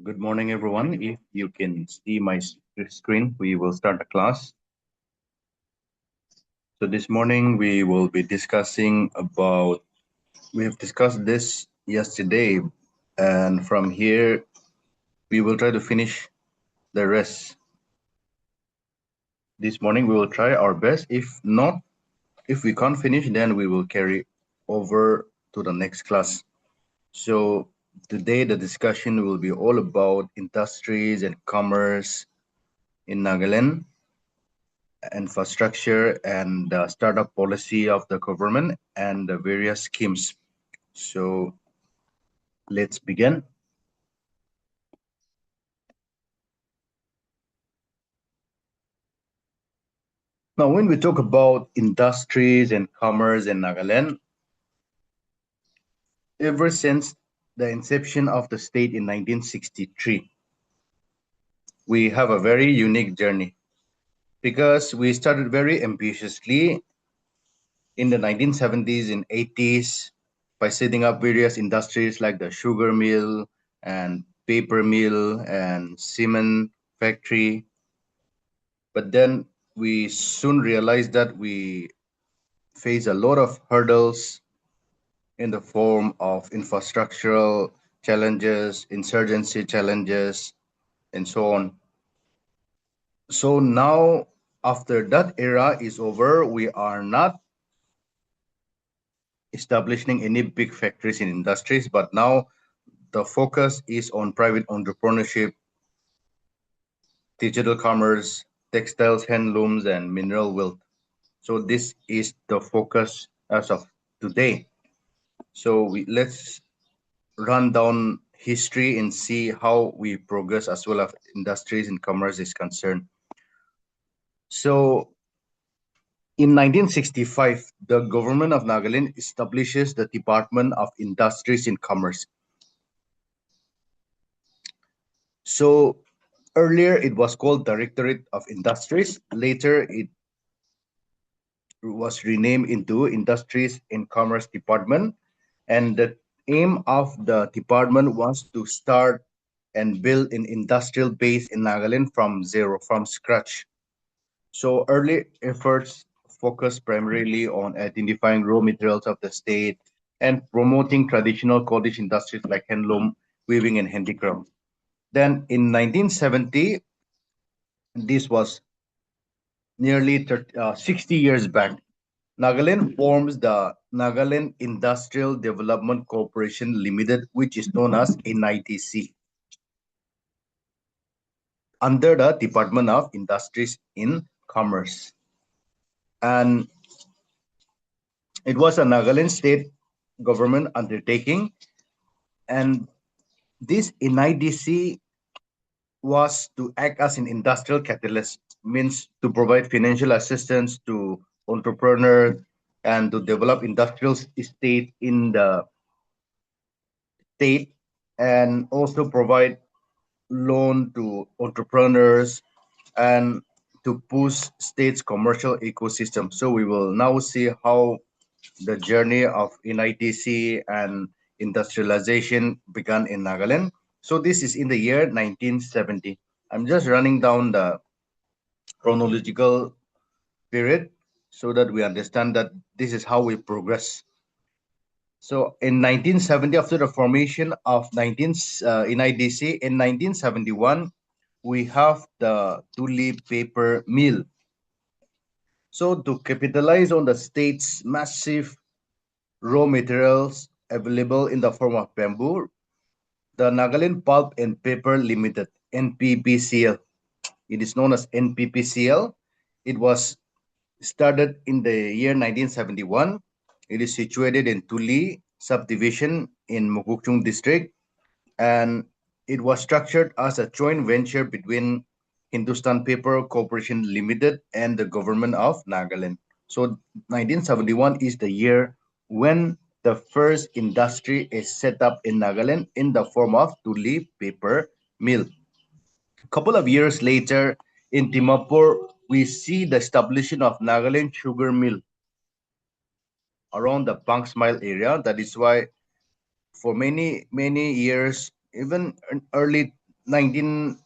Good morning, everyone. If you can see my screen, we will start the class. So this morning we will be discussing about, we have discussed this yesterday, and from here we will try to finish the rest. This morning we will try our best. If not, if we can't finish, then we will carry over to the next class. So today the discussion will be all about industries and commerce in Nagaland, infrastructure and the startup policy of the government and the various schemes. So let's begin. Now, when we talk about industries and commerce in Nagaland, ever since the inception of the state in 1963, we have a very unique journey because we started very ambitiously in the 1970s and 80s by setting up various industries like the sugar mill and paper mill and cement factory. But then we soon realized that we face a lot of hurdles in the form of infrastructural challenges, insurgency challenges, and so on. So now, after that era is over, we are not establishing any big factories in industries, but now the focus is on private entrepreneurship, digital commerce, textiles, handlooms, and mineral wealth. So this is the focus as of today. So let's run down history and see how we progress as well as industries and commerce is concerned. So in 1965, the government of Nagaland establishes the Department of Industries and Commerce. So earlier it was called Directorate of Industries. Later it was renamed into Industries and Commerce Department. And the aim of the department was to start and build an industrial base in Nagaland from zero, from scratch. So early efforts focused primarily on identifying raw materials of the state and promoting traditional cottage industries like handloom, weaving, and handicraft. Then in 1970, this was nearly 60 years back, Nagaland forms the Nagaland Industrial Development Corporation Limited, which is known as NIDC, under the Department of Industries in Commerce. And it was a Nagaland state government undertaking. And this NIDC was to act as an industrial catalyst, means to provide financial assistance to entrepreneurs and to develop industrial estate in the state and also provide loan to entrepreneurs and to push state's commercial ecosystem. So we will now see how the journey of NITC and industrialization began in Nagaland. So this is in the year 1970. I'm just running down the chronological period so that we understand that this is how we progress. So in 1970, after the formation of NIDC, in 1971, we have the Tuli paper mill. So to capitalize on the state's massive raw materials available in the form of bamboo, the Nagaland Pulp and Paper Limited, NPPCL, it is known as NPPCL. It was started in the year 1971. It is situated in Tuli subdivision in Mukokchung district, and it was structured as a joint venture between Hindustan Paper Corporation Limited and the government of Nagaland. So 1971 is the year when the first industry is set up in Nagaland in the form of Tuli paper mill. A couple of years later, in Dimapur, we see the establishment of Nagaland Sugar Mill around the Banks Mile area. That is why for many years, even in early 19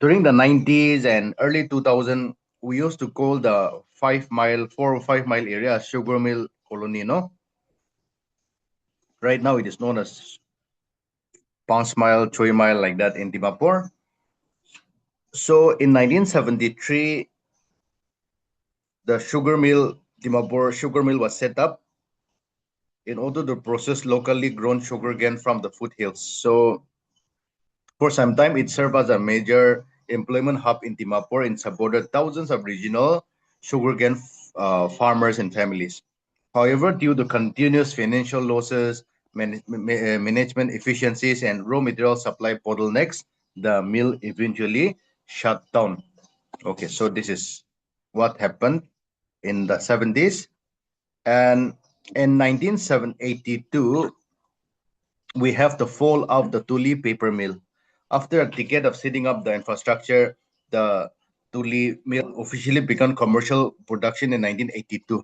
during the 90s and early 2000, we used to call the 5 mile, 4 or 5 mile area sugar mill colony, no? Right now it is known as 5 mile, 3 mile, like that in Dimapur. So in 1973, the sugar mill, Dimapur sugar mill was set up in order to process locally grown sugarcane from the foothills. So for some time, it served as a major employment hub in Dimapur and supported thousands of regional sugarcane farmers and families. However, due to continuous financial losses, management efficiencies, and raw material supply bottlenecks, the mill eventually shut down. Okay, so this is what happened in the 70s. And in 1982, we have the fall of the Tuli paper mill. After a decade of setting up the infrastructure, the Tuli mill officially began commercial production in 1982.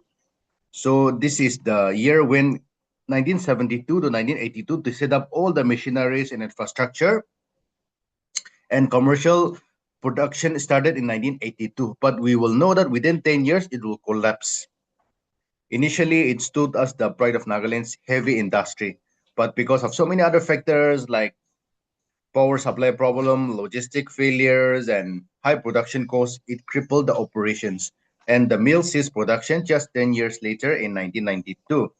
So this is the year when 1972 to 1982 to set up all the machineries and infrastructure, and commercial production started in 1982. But we will know that within 10 years it will collapse. Initially, it stood as the pride of Nagaland's heavy industry, but because of so many other factors like power supply problem, logistic failures, and high production costs, it crippled the operations. And the mill ceased production just 10 years later in 1992.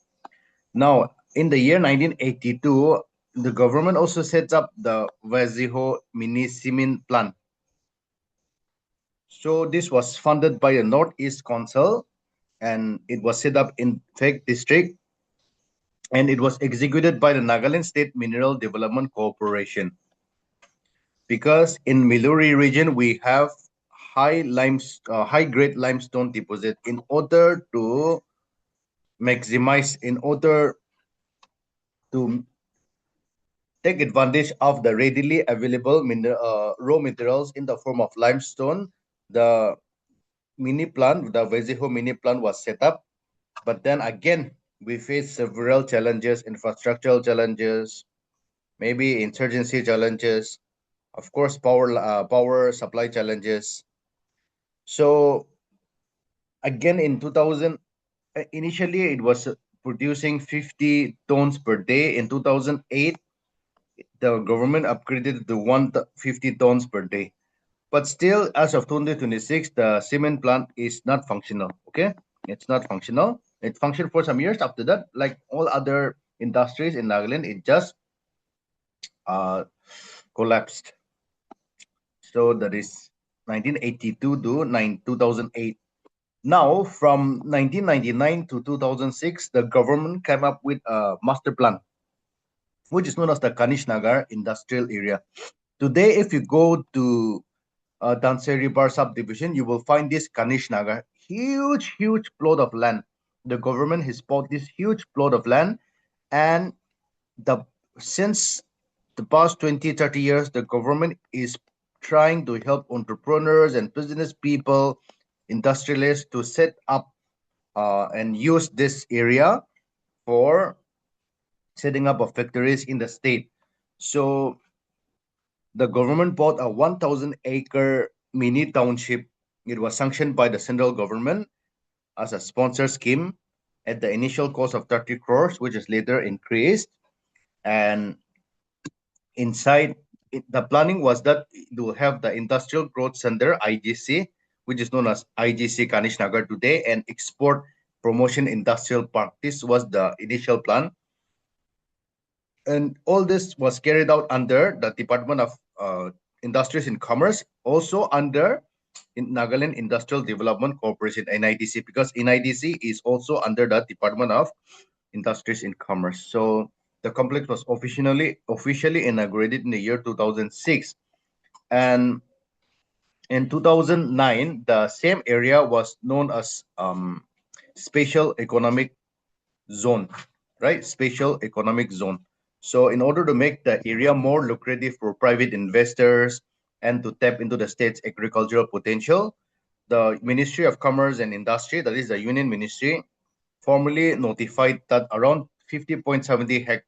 Now, in the year 1982, the government also sets up the Vaziho mini cement plant. So this was funded by the Northeast Council, and it was set up in Phek district, and it was executed by the Nagaland State Mineral Development Corporation. Because in Miluri region we have high grade limestone deposit. In order to take advantage of the readily available raw materials in the form of limestone, the the Veziho mini plant was set up. But then again, we faced several challenges, infrastructural challenges, maybe insurgency challenges, of course, power supply challenges. So again, in 2000, initially it was producing 50 tons per day. In 2008, the government upgraded to 150 tons per day. But still, as of 2026, the cement plant is not functional. Okay, it's not functional. It functioned for some years. After that, like all other industries in Nagaland, it just uh, collapsed. So that is 1982 to 2008. Now, from 1999 to 2006, the government came up with a master plan, which is known as the Kanishnagar Industrial Area. Today, if you go to Danseri Bar subdivision, you will find this Kanishnagar, huge plot of land. The government has bought this huge plot of land, and the since the past 20, 30 years, the government is trying to help entrepreneurs and business people, industrialists to set up and use this area for setting up of factories in the state. So the government bought a 1,000-acre mini township. It was sanctioned by the central government as a sponsor scheme at the initial cost of 30 crores, which is later increased. And inside, the planning was that it will have the Industrial Growth Center, IGC, which is known as IGC Kanishnagar today, and Export Promotion Industrial Park. This was the initial plan. And all this was carried out under the Department of Industries and Commerce, also under Nagaland Industrial Development Corporation, NIDC, because NIDC is also under the Department of Industries and Commerce. So the complex was officially inaugurated in the year 2006. And in 2009, the same area was known as Special Economic Zone, right? Special Economic Zone. So in order to make the area more lucrative for private investors and to tap into the state's agricultural potential, the Ministry of Commerce and Industry, that is the Union Ministry, formally notified that around 50.70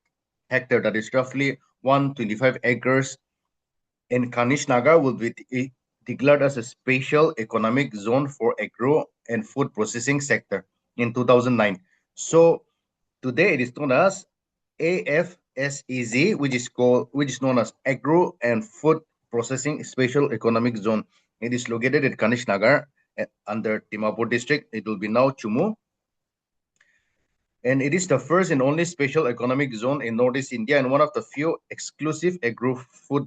hectare, that is roughly 125 acres, and Kanishnagar will be declared as a special economic zone for agro and food processing sector in 2009. So today it is known as AFSEZ, which is known as Agro and Food Processing Special Economic Zone. It is located at Kanishnagar under Dimapur district. It will be now Chumu, and it is the first and only special economic zone in Northeast India and one of the few exclusive agro food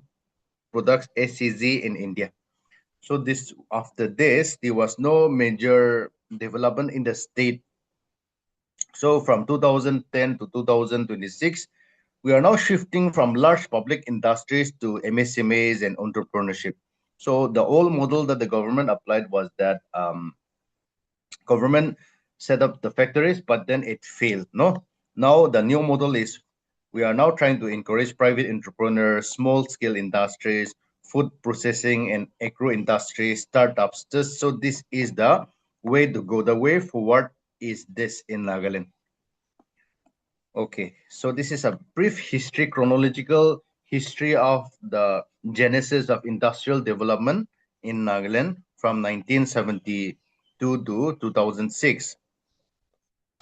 products SEZ in India. So this after this, there was no major development in the state. So from 2010 to 2026, we are now shifting from large public industries to MSMEs and entrepreneurship. So the old model that the government applied was that government set up the factories, but then it failed. No, now the new model is we are now trying to encourage private entrepreneurs, small scale industries, food processing and agro industry startups. So this is the way to go. The way forward is this in Nagaland. Okay, so this is a brief history, chronological history of the genesis of industrial development in Nagaland from 1972 to 2006.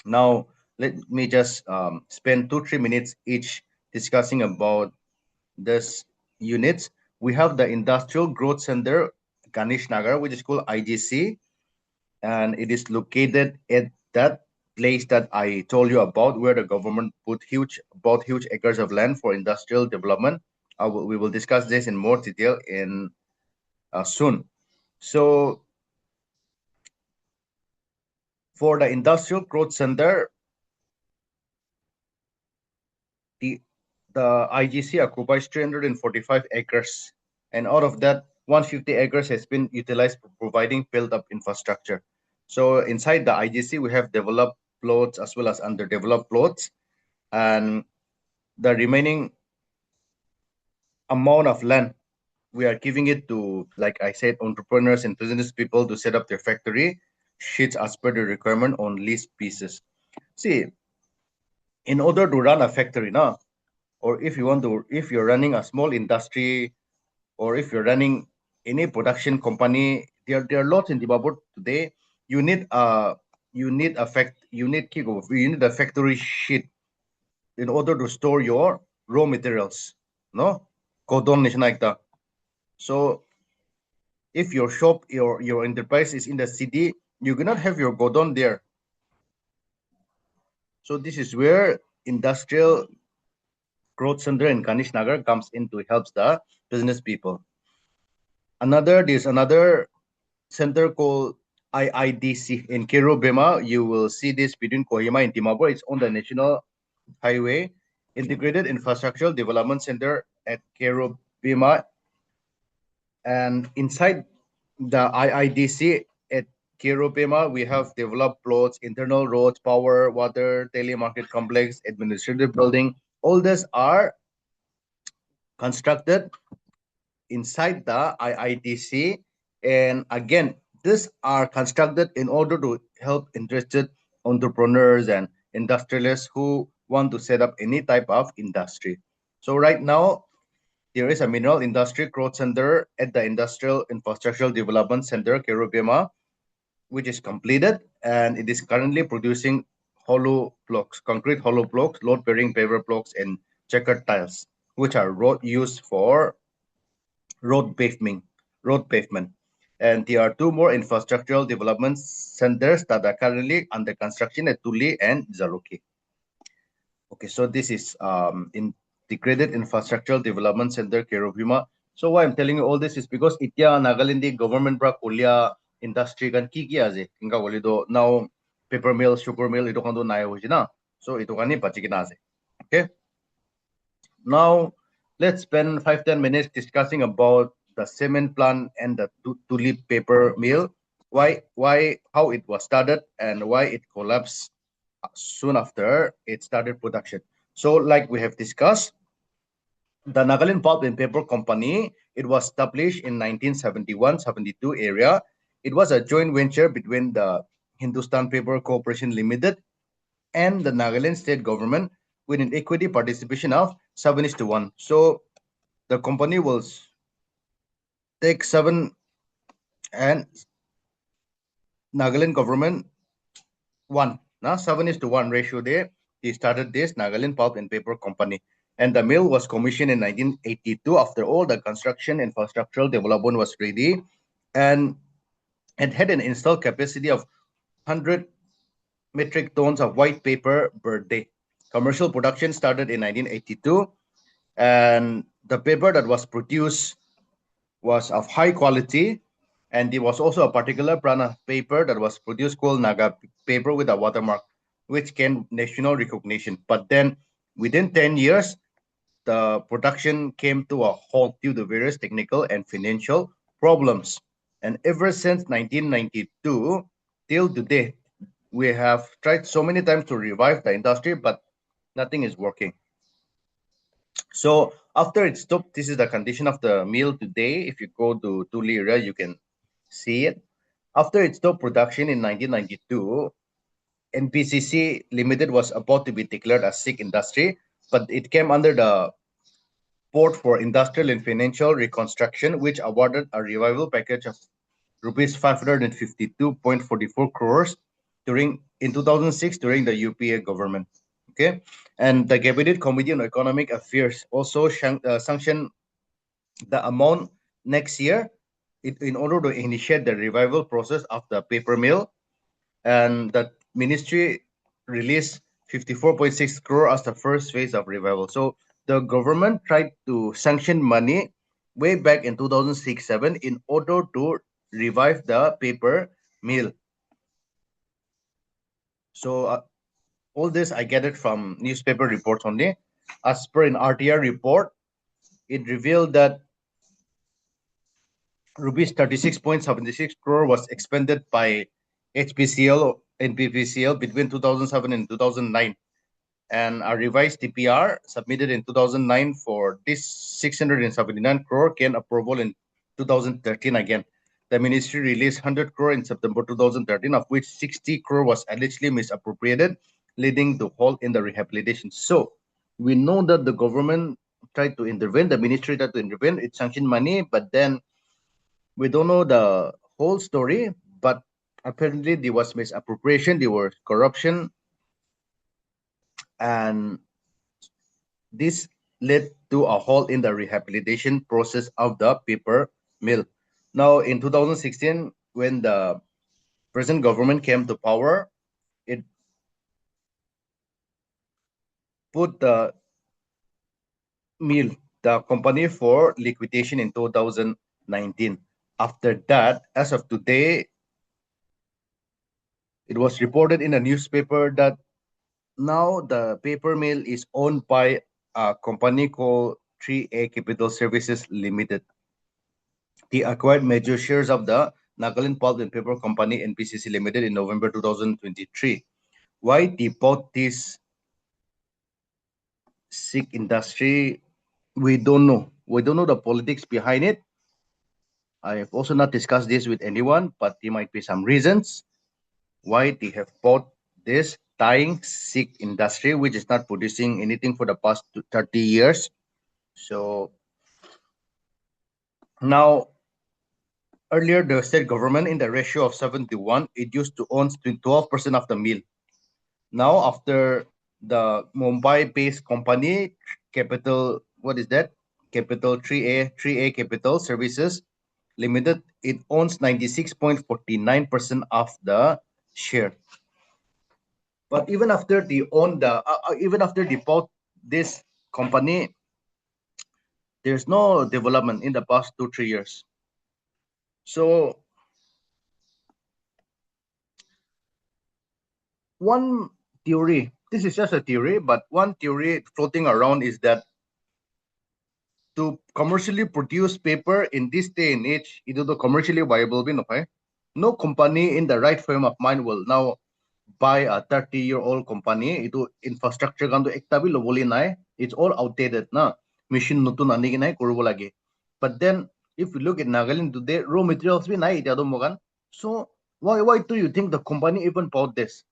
Now, let me just spend 2-3 minutes each discussing about this units. We have the Industrial Growth Center, Ganesh Nagar, which is called IGC, and it is located at that place that I told you about, where the government bought huge acres of land for industrial development. We will discuss this in more detail in soon. So, for the Industrial Growth Center, the the IGC occupies 345 acres, and out of that, 150 acres has been utilized for providing built-up infrastructure. So inside the IGC, we have developed plots as well as underdeveloped plots, and the remaining amount of land we are giving it to, like I said, entrepreneurs and business people to set up their factory sheets as per the requirement on lease pieces. See, in order to run a factory now, or if you're running a small industry, or if you're running any production company, there are lots in Dimapur today. You need a you need you need a factory sheet in order to store your raw materials. No, Kodon is like that. So if your shop, your enterprise is in the city, you cannot have your godon there. So this is where industrial growth center in Kanish Nagar comes in to help the business people. There's another center called IIDC in Kirubema. You will see this between Kohima and Dimapur. It's on the National Highway, Integrated Infrastructural Development Center at Kirubema. And inside the IIDC at Kirubema, we have developed plots, internal roads, power, water, telemarket complex, administrative building. All these are constructed inside the IITC. And again, these are constructed in order to help interested entrepreneurs and industrialists who want to set up any type of industry. So right now, there is a mineral industry growth center at the Industrial Infrastructure Development Center, Kerubema, which is completed, and it is currently producing hollow blocks, concrete hollow blocks, load-bearing paver blocks, and checkered tiles, which are used for road pavement, road pavement. And there are two more infrastructural development centers that are currently under construction at Tuli and Zaruki. Okay, so this is Integrated Infrastructural Development Center, Kerubima. So why I'm telling you all this is because itya Nagalandi government pra kulia industry kan ki aje inga boli do now paper mill, sugar mill ito kan do nai hoji na. So ito kan ni pachikina aje. Okay. Now, let's spend 5-10 minutes discussing about the cement plant and the tulip paper mill, how it was started, and why it collapsed soon after it started production. So, like we have discussed, the Nagaland Pulp and Paper Company, it was established in 1971-72 area. It was a joint venture between the Hindustan Paper Corporation Limited and the Nagaland state government with an equity participation of 7:1. So the company was take 7 and Nagaland government 1. Now 7:1 ratio there. He started this Nagaland Pulp and Paper Company. And the mill was commissioned in 1982 after all the construction infrastructural development was ready. And it had an installed capacity of 100 metric tons of white paper per day. Commercial production started in 1982, and the paper that was produced was of high quality, and there was also a particular brand of paper that was produced called Naga paper with a watermark, which gained national recognition. But then within 10 years, the production came to a halt due to various technical and financial problems. And ever since 1992 till today, we have tried so many times to revive the industry, but nothing is working. So after it stopped, this is the condition of the mill today. If you go to Tuli area, you can see it. After it stopped production in 1992, NPCC Limited was about to be declared a sick industry, but it came under the Port for Industrial and Financial Reconstruction, which awarded a revival package of rupees 552.44 crores during in 2006 during the UPA government. Okay, and the Cabinet Committee on Economic Affairs also sanctioned the amount next year in order to initiate the revival process of the paper mill, and the ministry released 54.6 crore as the first phase of revival. So the government tried to sanction money way back in 2006-7 in order to revive the paper mill. So all this I get it from newspaper reports only. As per an RTR report, it revealed that rupees 36.76 crore was expended by HPCL and BPCL between 2007 and 2009, and a revised TPR submitted in 2009 for this 679 crore gained approval in 2013 again. The ministry released 100 crore in September 2013, of which 60 crore was allegedly misappropriated, leading to halt in the rehabilitation. So we know that the government tried to intervene, the ministry tried to intervene, it sanctioned money, but then we don't know the whole story. But apparently there was misappropriation, there was corruption, and this led to a halt in the rehabilitation process of the paper mill. Now, in 2016, when the present government came to power, it put the mill, the company, for liquidation in 2019. After that, as of today, it was reported in a newspaper that now the paper mill is owned by a company called 3A Capital Services Limited. He acquired major shares of the Nagaland Pulp and Paper Company (NPCC) Limited in November 2023. Why they bought this sick industry? We don't know. We don't know the politics behind it. I have also not discussed this with anyone, but there might be some reasons why they have bought this dying sick industry, which is not producing anything for the past 30 years. So now, earlier the state government in the ratio of 7-1, it used to own 12% of the mill. Now, after the Mumbai-based company, Capital, what is that? Capital 3A Capital Services Limited, it owns 96.49% of the share. But even after they own the, even after they bought this company, there's no development in the past 2-3 years. So one theory, this is just a theory, but one theory floating around is that to commercially produce paper in this day and age, ito to commercially viable bin, okay? No company in the right frame of mind will now buy a 30-year-old company. Ito infrastructure ganto ektabi loboli nai. It's all outdated na. Machine nutun ani nai kurubo lagi. But then if you look at Nagaland today, raw materials bin nai ito mogan. So why do you think the company even bought this?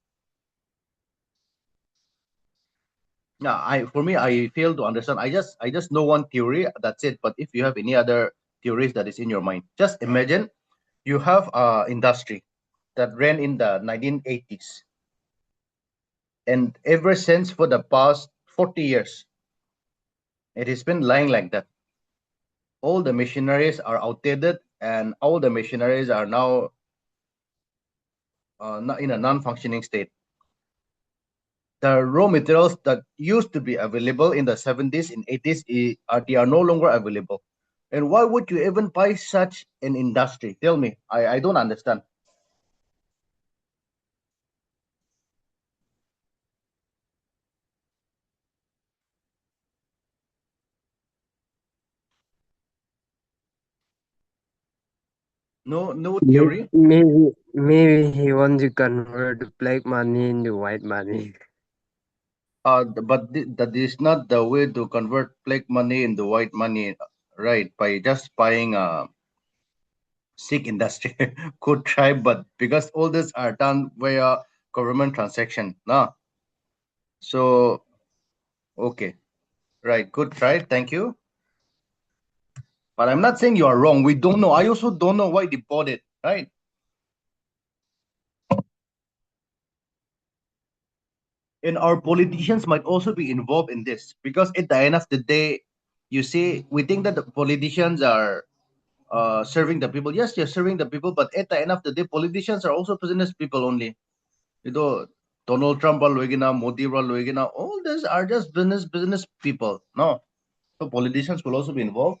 Yeah, for me, I fail to understand. I just know one theory. That's it. But if you have any other theories that is in your mind. Just imagine you have an industry that ran in the 1980s, and ever since for the past 40 years, it has been lying like that. All the machineries are outdated, and all the machineries are now in a non-functioning state. The raw materials that used to be available in the 70s and 80s they are no longer available. And why would you even buy such an industry? Tell me. I don't understand. No theory. Maybe he wants to convert black money into white money. But that is not the way to convert black money into white money, right? By just buying a sick industry. Could try, but because all this are done via government transaction, no. So okay, right, good try, thank you. But I'm not saying you are wrong. We don't know. I also don't know why they bought it, right? And our politicians might also be involved in this because at the end of the day, you see, we think that the politicians are serving the people. Yes, they're serving the people, but at the end of the day, politicians are also business people only. You know, Donald Trump, Modi, all these are just business people. No, so politicians will also be involved.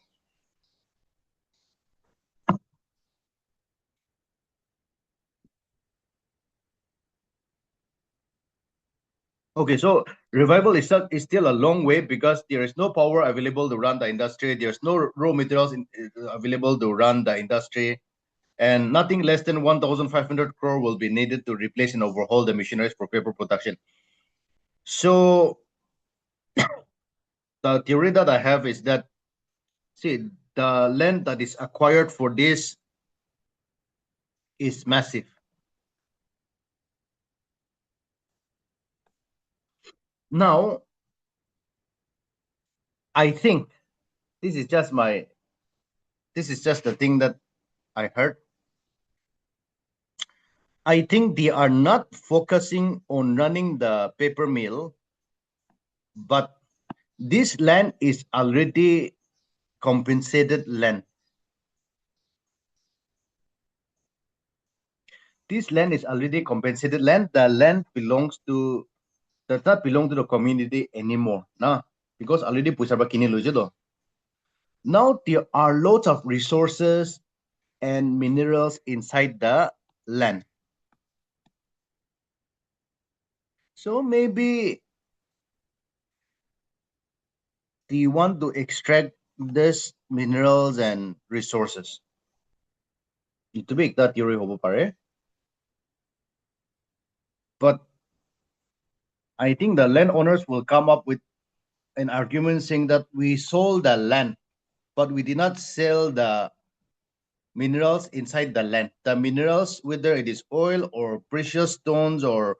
Okay, so revival is still a long way because there is no power available to run the industry. There's no raw materials available to run the industry, and nothing less than 1,500 crore will be needed to replace and overhaul the machineries for paper production. So the theory that I have is that, see, the land that is acquired for this is massive. Now, I think this is just my this is just the thing that I heard. I think they are not focusing on running the paper mill, but this land is already compensated land. This land is already compensated land. The land does not belong to the community anymore. Nah, because already pusar kini loja do. Now there are lots of resources and minerals inside the land. So maybe they want to extract these minerals and resources. Ito big that theory hobo pare. But I think the landowners will come up with an argument saying that we sold the land, but we did not sell the minerals inside the land. The minerals, whether it is oil or precious stones or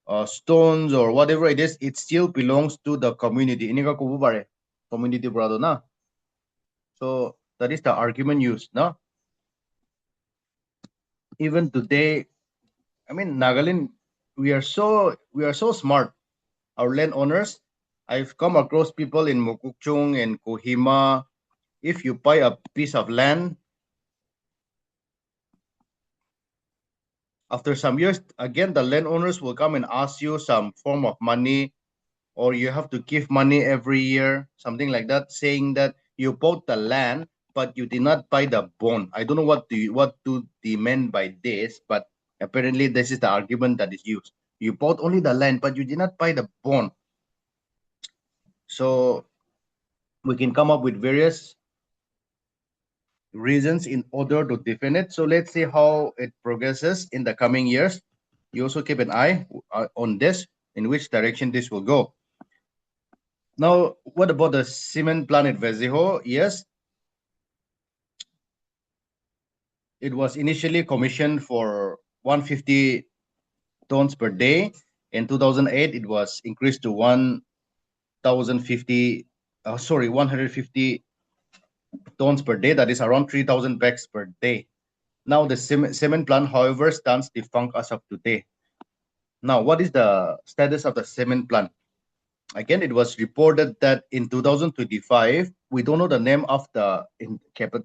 whatever it is, it still belongs to the community. Ini ka kubo pare, community brado na. So that is the argument used, no? Even today, I mean, Nagaland, we are so smart. Our landowners, I've come across people in Mokokchung and Kohima. If you buy a piece of land, after some years, again, the landowners will come and ask you some form of money, or you have to give money every year, something like that, saying that you bought the land, but you did not buy the bond. I don't know what do they mean by this, but apparently this is the argument that is used. You bought only the land, but you did not buy the bond. So we can come up with various reasons in order to defend it. So let's see how it progresses in the coming years. You also keep an eye on this, in which direction this will go. Now, what about the cement plant at Vezejo? Yes, it was initially commissioned for 150 tons per day. In 2008, it was increased to 1,050. 150 tons per day. That is around 3,000 bags per day. Now the cement plant, however, stands defunct as of today. Now, what is the status of the cement plant? Again, it was reported that in 2025, we don't know the name of the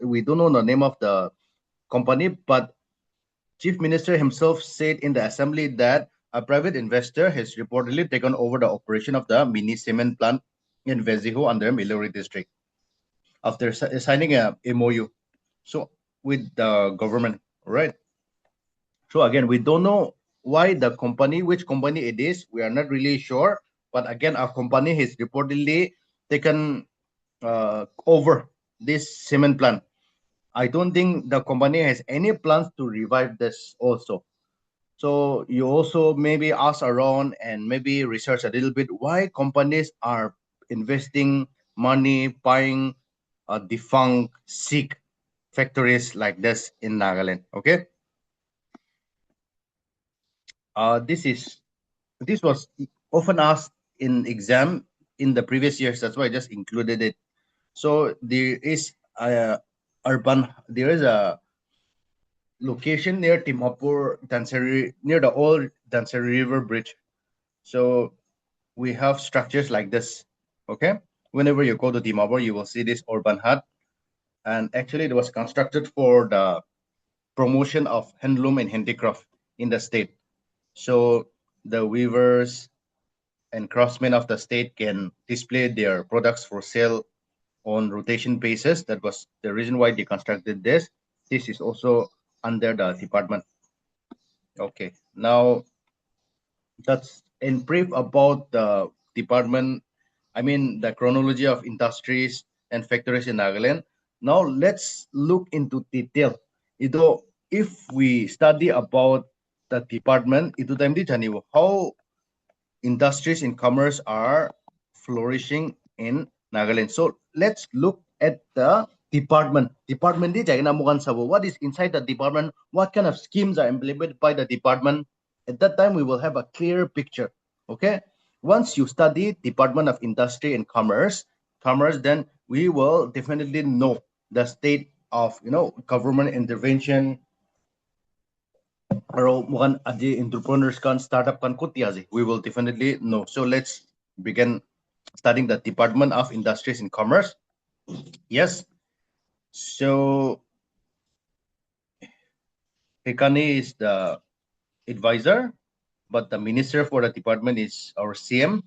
we don't know the name of the company, but Chief Minister himself said in the assembly that a private investor has reportedly taken over the operation of the mini cement plant in Veziho under Milori district after signing a MOU. So with the government, right? So again, we don't know why the company, which company it is. We are not really sure. But again, our company has reportedly taken over this cement plant. I don't think the company has any plans to revive this also. So you also maybe ask around and maybe research a little bit why companies are investing money buying defunct sick factories like this in Nagaland. Okay, this was often asked in exam in the previous years. That's why I just included it. So there is a there is a location near Timapur, Dansari, near the old Dansari River Bridge. So we have structures like this. Okay, whenever you go to Timapur, you will see this urban hut, and actually it was constructed for the promotion of handloom and handicraft in the state. So the weavers and craftsmen of the state can display their products for sale on rotation basis. That was the reason why they constructed this. This is also under the department. Okay, now that's in brief about the department. I mean, the chronology of industries and factories in Nagaland. Now let's look into detail. Ito, if we study about the department, ito time di jani how industries and commerce are flourishing in Nagaland. So let's look at the department. Department di jay namukan sabo. What is inside the department? What kind of schemes are implemented by the department? At that time, we will have a clear picture. Okay. Once you study Department of Industry and Commerce, then we will definitely know the state of government intervention, or mukan adi entrepreneurs kan startup kan kuti we will definitely know. So let's begin studying the Department of Industries and Commerce. Yes. So Hekani is the advisor, but the minister for the department is our CM.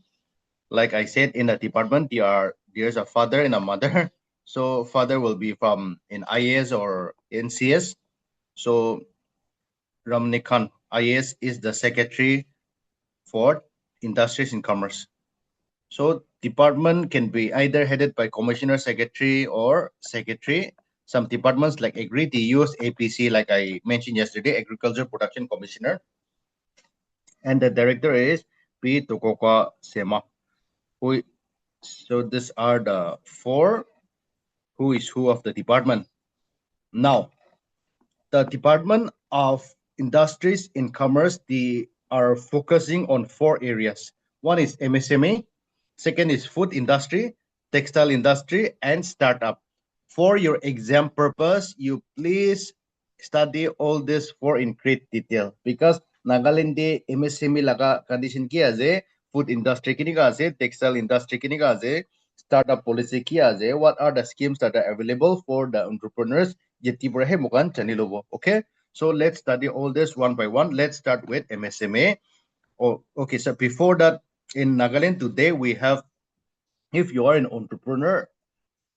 Like I said, in the department, there's a father and a mother. So father will be from in IAS or NCS. So Ramnikhan IAS is the secretary for Industries and Commerce. So department can be either headed by commissioner, secretary, or secretary. Some departments like Agri, they use APC, like I mentioned yesterday, Agriculture Production Commissioner. And the director is P. Tokoka Sema. So these are the four who is who of the department. Now, the Department of Industries and Commerce, they are focusing on four areas. One is MSME, second is food industry, textile industry, and startup. For your exam purpose, you please study all this four in great detail because Nagaland MSME laga condition ki aze, food industry kini ka aze, textile industry kini ka aze, startup policy ki aze, what are the schemes that are available for the entrepreneurs. Okay, so let's study all this one by one. Let's start with MSME. Oh, okay. So before that, in Nagaland today, we have, if you are an entrepreneur,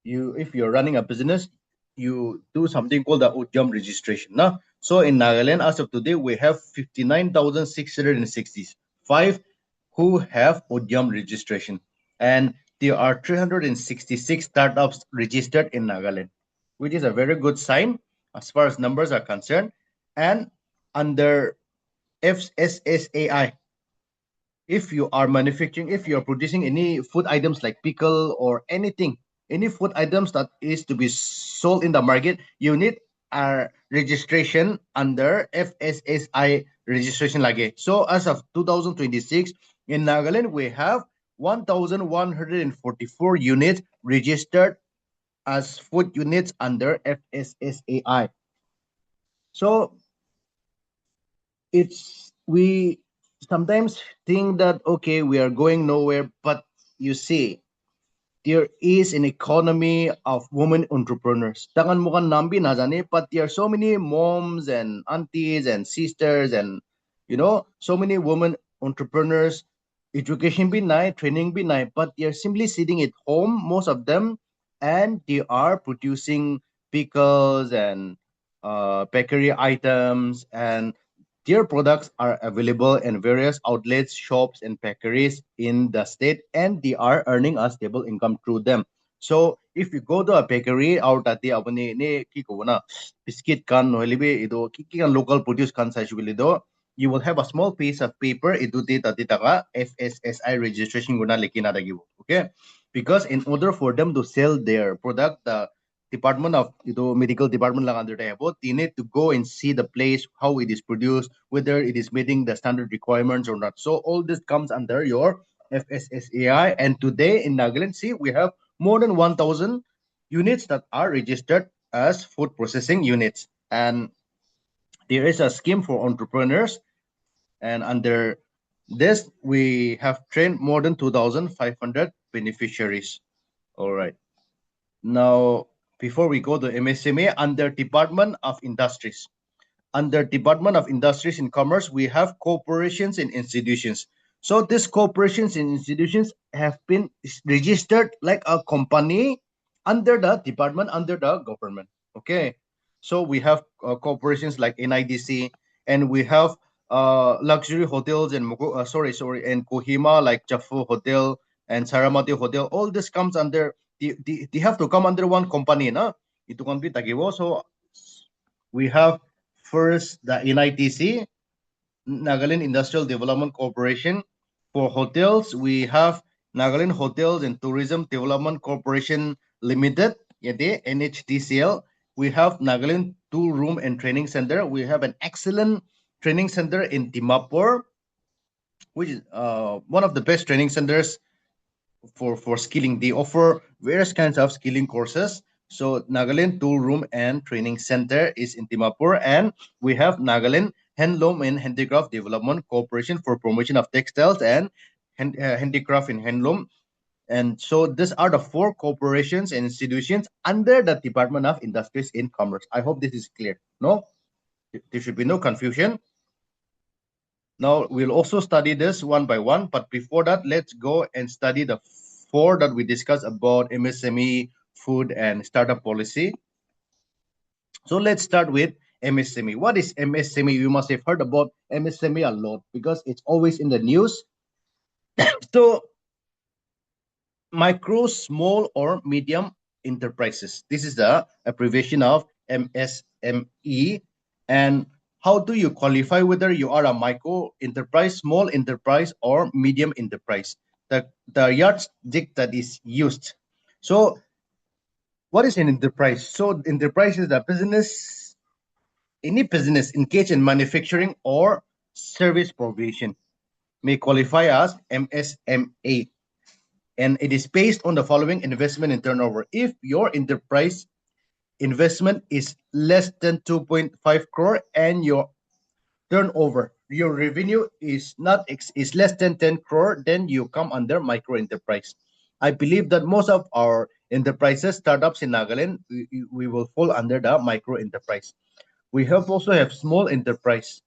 if you're running a business, you do something called the Udyam registration. Now, so in Nagaland, as of today, we have 59,665 who have Udyam registration, and there are 366 startups registered in Nagaland, which is a very good sign as far as numbers are concerned. And under FSSAI, if you are manufacturing, if you're producing any food items like pickle or anything, any food items that is to be sold in the market, you need a registration under FSSI registration lagi. So as of 2026, in Nagaland, we have 1,144 units registered as food units under FSSAI. So it's we sometimes think that okay, we are going nowhere, but you see, there is an economy of women entrepreneurs. Tangan mo kan nambi na jane, but there are so many moms and aunties and sisters and so many women entrepreneurs. Education be nice, training be nice, but they are simply sitting at home, most of them, and they are producing pickles and bakery items, and their products are available in various outlets, shops, and bakeries in the state, and they are earning a stable income through them. So if you go to a bakery out at the abani ne ki ko na biscuit kan no libe ido ki kan local produce kan sa shubili do, you will have a small piece of paper ido di tatitaka FSSI registration guna likina dagibo. Okay, because in order for them to sell their product, the department of medical department lang under the they need to go and see the place, how it is produced, whether it is meeting the standard requirements or not. So all this comes under your FSSAI. And today in Nagaland, see, we have more than 1,000 units that are registered as food processing units. And there is a scheme for entrepreneurs. And under this, we have trained more than 2,500 beneficiaries. All right. Now, before we go to MSME, under Department of Industries. Under Department of Industries and Commerce, we have corporations and institutions. So these corporations and institutions have been registered like a company under the department, under the government. Okay. So we have corporations like NIDC, and we have luxury hotels and and Kohima like Jaffo Hotel and Saramati Hotel. All this comes under they have to come under one company, na? Itu kan tagiwo. So we have first the NITC, Nagaland Industrial Development Corporation. For hotels, we have Nagaland Hotels and Tourism Development Corporation Limited, yete NHTCL. We have Nagaland Tool Room and Training Center. We have an excellent training center in Dimapur, which is one of the best training centers for skilling. They offer various kinds of skilling courses. So Nagaland Tool Room and Training Center is in Dimapur, and we have Nagaland Handloom and Handicraft Development Corporation for promotion of textiles and handicraft and handloom. And so these are the four corporations and institutions under the Department of Industries and Commerce. I hope this is clear. No, there should be no confusion. Now we'll also study this one by one, but before that, let's go and study the four that we discussed about MSME, food, and startup policy. So let's start with MSME. What is MSME? You must have heard about MSME a lot because it's always in the news. So micro, small, or medium enterprises. This is the abbreviation of MSME. And how do you qualify whether you are a micro enterprise, small enterprise, or medium enterprise? The yardstick that is used. So what is an enterprise? So enterprise is a business, any business engaged in manufacturing or service provision may qualify as MSME, and it is based on the following investment and turnover. If your enterprise investment is less than 2.5 crore and your turnover, your revenue is not is less than 10 crore, then you come under micro enterprise. I believe that most of our enterprises, startups in Nagaland, we will fall under the micro enterprise. We have also have small enterprise.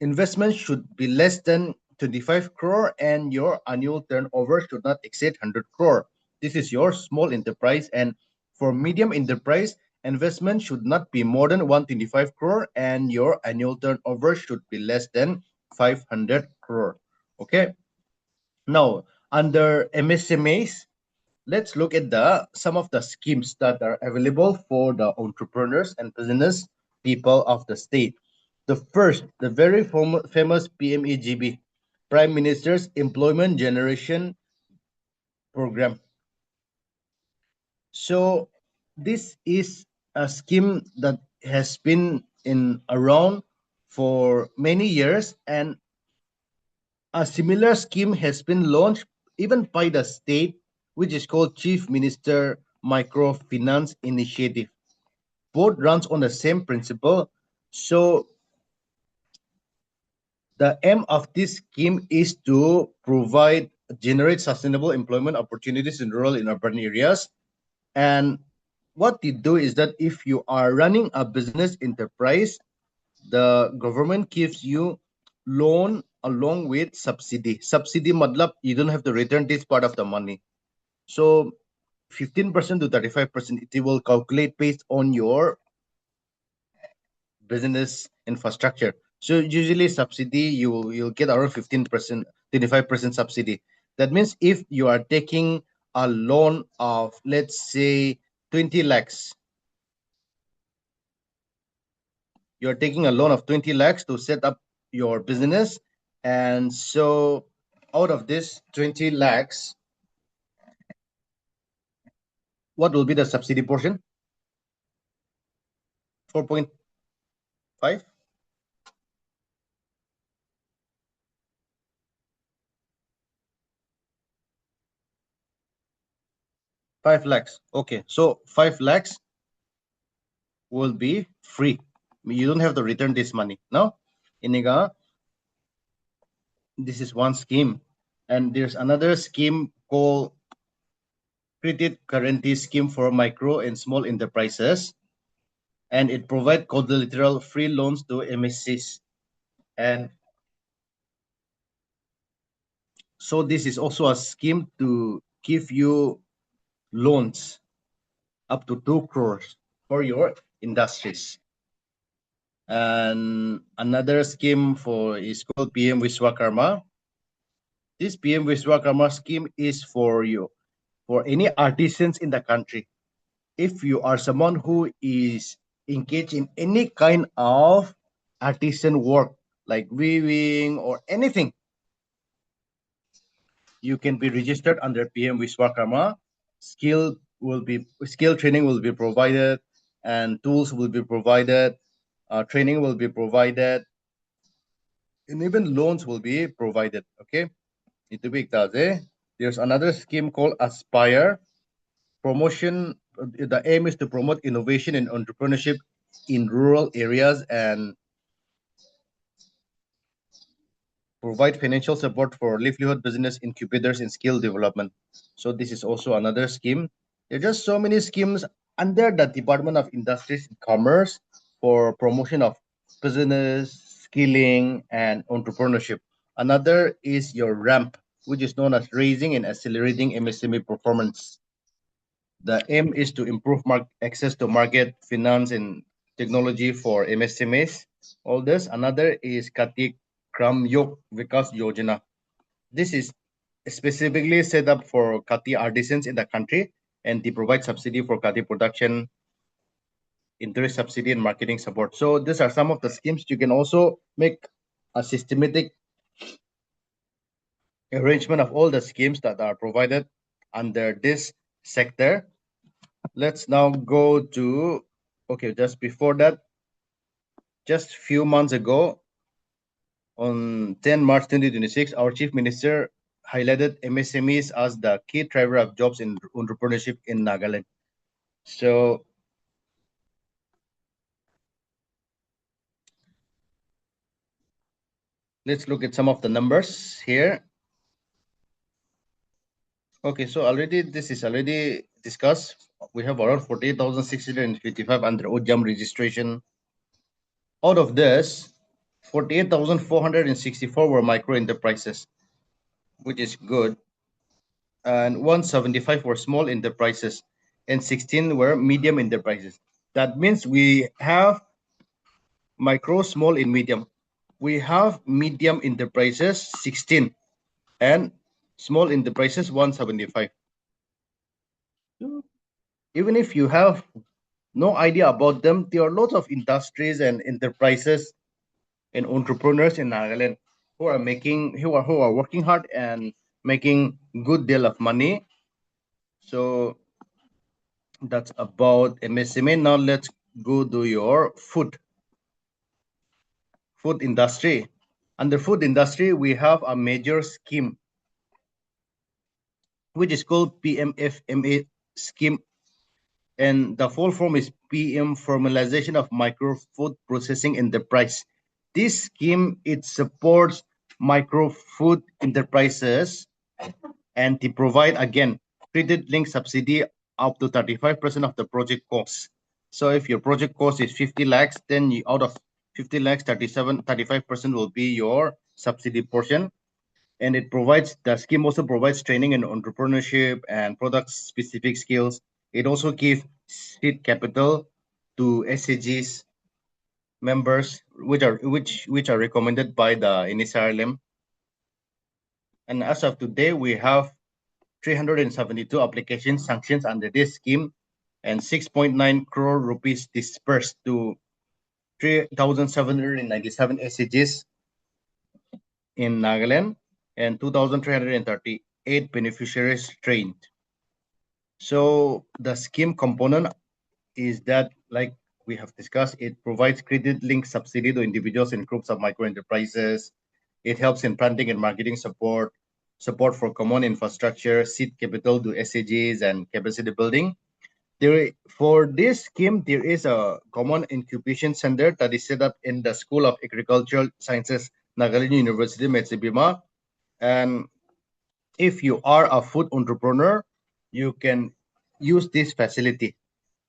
Investment should be less than 25 crore and your annual turnover should not exceed 100 crore. This is your small enterprise. And for medium enterprise, investment should not be more than 125 crore and your annual turnover should be less than 500 crore. Okay. Now, under MSMEs, let's look at some of the schemes that are available for the entrepreneurs and business people of the state. The first, the very famous PMEGB, Prime Minister's Employment Generation Program. So this is a scheme that has been in around for many years, and a similar scheme has been launched even by the state, which is called Chief Minister microfinance initiative. Both runs on the same principle. So the aim of this scheme is to generate sustainable employment opportunities in rural and urban areas. And what they do is that if you are running a business enterprise, the government gives you loan along with subsidy. Subsidy matlab you don't have to return this part of the money. So 15% to 35%, it will calculate based on your business infrastructure. So usually subsidy you'll get around 15%, 25% subsidy. That means if you are taking a loan of, let's say, 20 lakhs, you're taking a loan of 20 lakhs to set up your business. And so out of this 20 lakhs, what will be the subsidy portion? 4.5? 5 lakhs. Okay, so 5 lakhs will be free. You don't have to return this money. No? Iniga, this is one scheme. And there's another scheme called Credit Guarantee Scheme for Micro and Small Enterprises. And it provides collateral free loans to MSCs. And so this is also a scheme to give you loans up to 2 crores for your industries. And another scheme is called PM Vishwakarma. This PM Vishwakarma scheme is for you, for any artisans in the country. If you are someone who is engaged in any kind of artisan work, like weaving or anything, you can be registered under PM Vishwakarma. Skill training will be provided, and tools will be provided. Training will be provided, and even loans will be provided. Okay, itu big eh? There's another scheme called Aspire. Promotion. The aim is to promote innovation and entrepreneurship in rural areas and provide financial support for livelihood business incubators and skill development. So this is also another scheme. There are just so many schemes under the Department of Industries and Commerce for promotion of business, skilling, and entrepreneurship. Another is your RAMP, which is known as Raising and Accelerating MSME Performance. The aim is to improve access to market, finance, and technology for MSMEs. All this. Another is Kati Kram Yog Vikas Yojana. This is specifically set up for Kati artisans in the country, and they provide subsidy for Kati production, interest subsidy, and marketing support. So these are some of the schemes. You can also make a systematic arrangement of all the schemes that are provided under this sector. Let's now go to, okay, just before that, just few months ago, on 10 March 2026, our Chief Minister highlighted MSMEs as the key driver of jobs in entrepreneurship in Nagaland. So let's look at some of the numbers here. Okay, so this is already discussed. We have around 48,655 under OJAM registration. Out of this, 48,464 were micro enterprises, which is good. And 175 were small enterprises, and 16 were medium enterprises. That means we have micro, small, and medium. We have medium enterprises 16 and small enterprises 175. Even if you have no idea about them, there are lots of industries and enterprises and entrepreneurs in Nagaland who are working hard and making good deal of money. So that's about MSME. Now let's go to your food industry. Under food industry, we have a major scheme which is called PMFMA scheme And the full form is PM, Formalization of Micro Food Processing Enterprise. This scheme, it supports micro food enterprises and they provide again credit link subsidy up to 35% of the project cost. So if your project cost is 50 lakhs, then you, out of 50 lakhs, 35% will be your subsidy portion. And it provides, the scheme also provides training in entrepreneurship and product specific skills. It also gives seed capital to SAGs members, which are recommended by the NSRLM. And as of today, we have 372 applications sanctions under this scheme and 6.9 crore rupees dispersed to 3,797 SAGs in Nagaland and 2,338 beneficiaries trained. So the scheme component is that, like we have discussed, it provides credit link subsidy to individuals and groups of micro enterprises. It helps in branding and marketing support, support for common infrastructure, seed capital to SAGs, and capacity building. For this scheme, there is a common incubation center that is set up in the School of Agricultural Sciences, Nagaland University, Metsibima. And if you are a food entrepreneur, you can use this facility.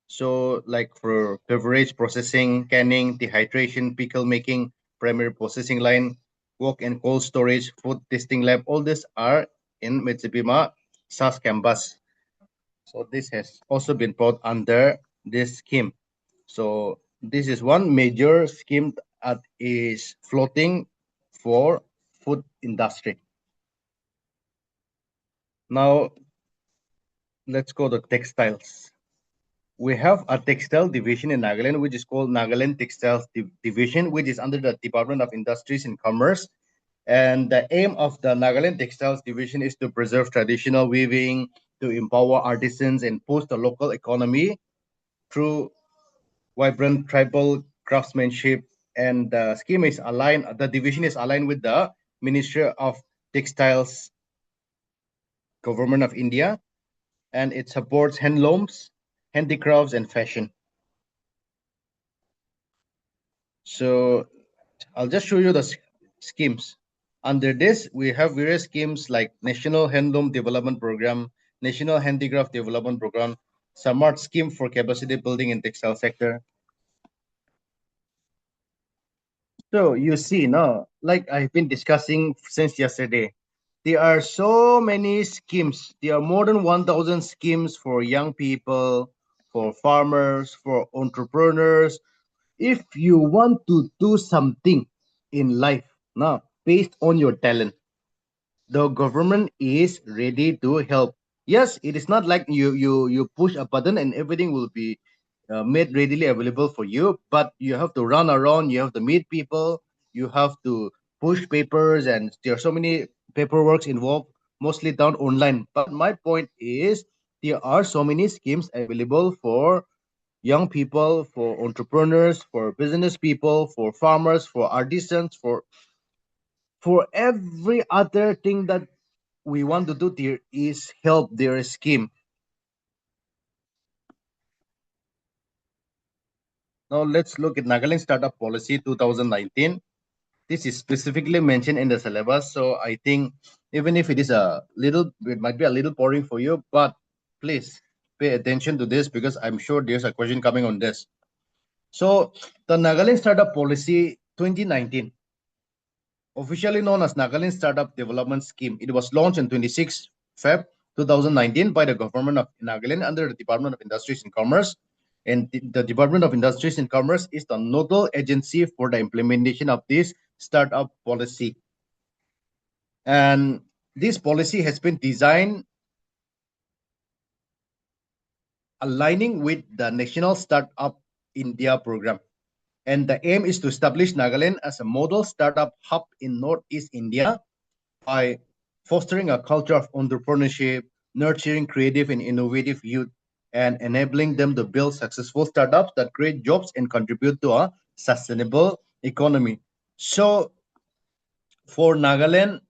So, like for beverage processing, canning, dehydration, pickle making, primary processing line, walk and cold storage, food testing lab, all these are in Mitsubima SAS campus. So this has also been brought under this scheme. So this is one major scheme that is floating for food industry. Now let's go to textiles. We have a textile division in Nagaland, which is called Nagaland Textiles Division, which is under the Department of Industries and Commerce. And the aim of the Nagaland Textiles Division is to preserve traditional weaving, to empower artisans and boost the local economy through vibrant tribal craftsmanship. And the scheme is aligned, the division is aligned with the Ministry of Textiles, Government of India, and it supports handlooms, handicrafts, and fashion. So I'll just show you the schemes. Under this, we have various schemes like National Handloom Development Program, National Handicraft Development Program, Samart Scheme for Capacity Building in Textile Sector. So you see now, like I've been discussing since yesterday, there are so many schemes. There are more than 1,000 schemes for young people, for farmers, for entrepreneurs. If you want to do something in life now based on your talent, the government is ready to help. Yes, it is not like you push a button and everything will be made readily available for you, but you have to run around, you have to meet people, you have to push papers, and there are so many paperworks involved, mostly done online. But my point is, there are so many schemes available for young people, for entrepreneurs, for business people, for farmers, for artisans, for every other thing that we want to do. There is help, there is scheme. Now let's look at Nagaland Startup Policy 2019. This is specifically mentioned in the syllabus, so I think even if it is a little, it might be a little boring for you, but please pay attention to this because I'm sure there's a question coming on this. So the Nagaland Startup Policy 2019, officially known as Nagaland Startup Development Scheme. It was launched on 26 Feb 2019 by the government of Nagaland under the Department of Industries and Commerce. And the Department of Industries and Commerce is the nodal agency for the implementation of this startup policy. And this policy has been designed aligning with the National Startup India program. And the aim is to establish Nagaland as a model startup hub in Northeast India by fostering a culture of entrepreneurship, nurturing creative and innovative youth, and enabling them to build successful startups that create jobs and contribute to a sustainable economy. So for Nagaland,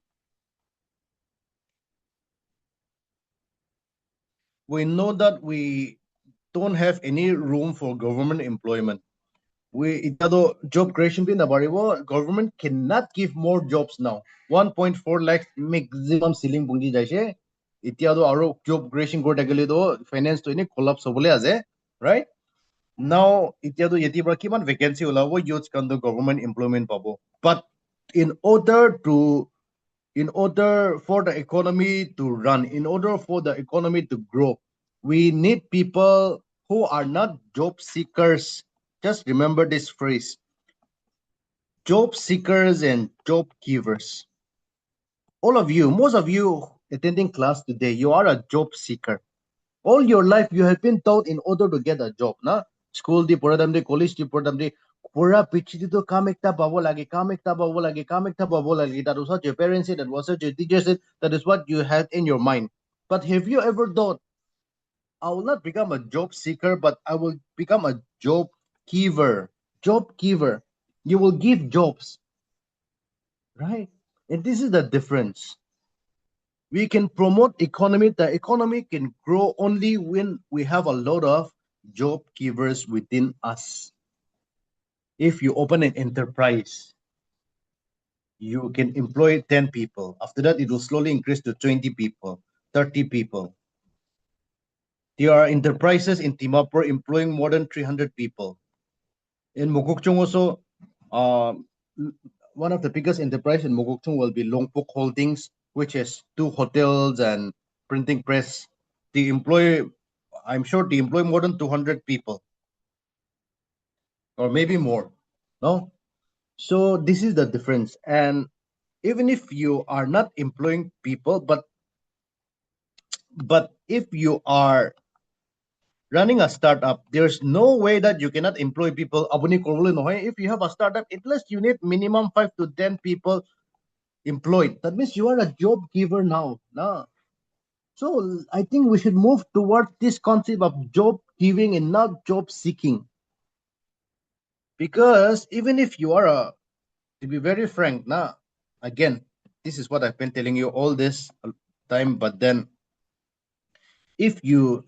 we know that we don't have any room for government employment. Job creation bin government cannot give more jobs now. 1.4 lakhs maximum ceiling bungi jaise. Job creation go finance to collapse right? Now kiman vacancy youth can do government employment pabo. But in order for the economy to run, in order for the economy to grow, we need people who are not job seekers. Just remember this phrase: job seekers and job givers. All of you, most of you attending class today, you are a job seeker. All your life, you have been taught in order to get a job. Na school di pradam di, college di pradam di, pura pichi to kam ekta babo lagi, kam ekta babo lagi, kam ekta babo lagi. That was what your parents said. That was what your teachers said. That is what you had in your mind. But have you ever thought, I will not become a job seeker, but I will become a job giver? Job giver. You will give jobs, right? And this is the difference. We can promote economy. The economy can grow only when we have a lot of job givers within us. If you open an enterprise, you can employ 10 people. After that, it will slowly increase to 20 people, 30 people. There are enterprises in Timapur employing more than 300 people. In Mugukchung also, one of the biggest enterprise in Mugukchung will be Longpuk Holdings, which has 2 hotels and printing press. I'm sure they employ more than 200 people, or maybe more. No? So this is the difference. And even if you are not employing people, but if you are running a startup, there's no way that you cannot employ people. If you have a startup, at least you need minimum 5 to 10 people employed. That means you are a job giver now. No? So I think we should move towards this concept of job giving and not job seeking. Because even if you are to be very frank, again, this is what I've been telling you all this time, but then if you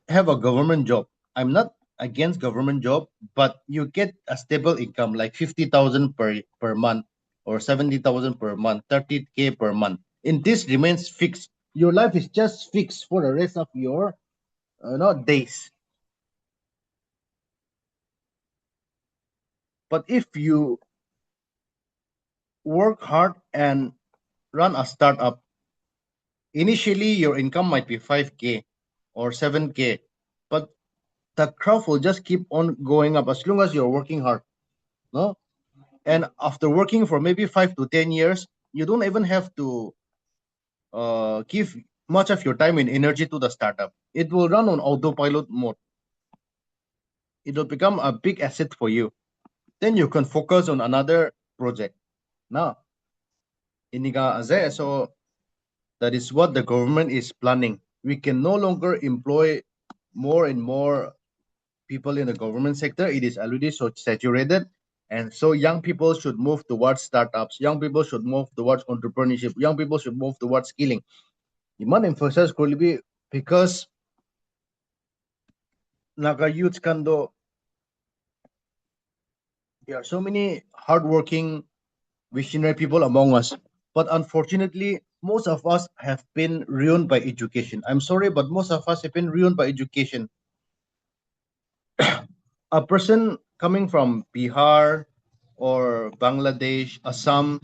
have a government job, I'm not against government job, but you get a stable income like 50,000 per month or 70,000 per month, 30K per month. And this remains fixed. Your life is just fixed for the rest of your days. But if you work hard and run a startup, initially your income might be 5K or 7K, but the graph will just keep on going up as long as you're working hard. No? And after working for maybe 5 to 10 years, you don't even have to give much of your time and energy to the startup. It will run on autopilot mode. It will become a big asset for you. Then you can focus on another project. Now, so that is what the government is planning. We can no longer employ more and more people in the government sector. It is already so saturated. And so young people should move towards startups. Young people should move towards entrepreneurship. Young people should move towards skilling. Demand emphasis could be because Naga youth can do. There are so many hardworking, visionary people among us. But unfortunately, most of us have been ruined by education. I'm sorry, but most of us have been ruined by education. A person coming from Bihar or Bangladesh, Assam,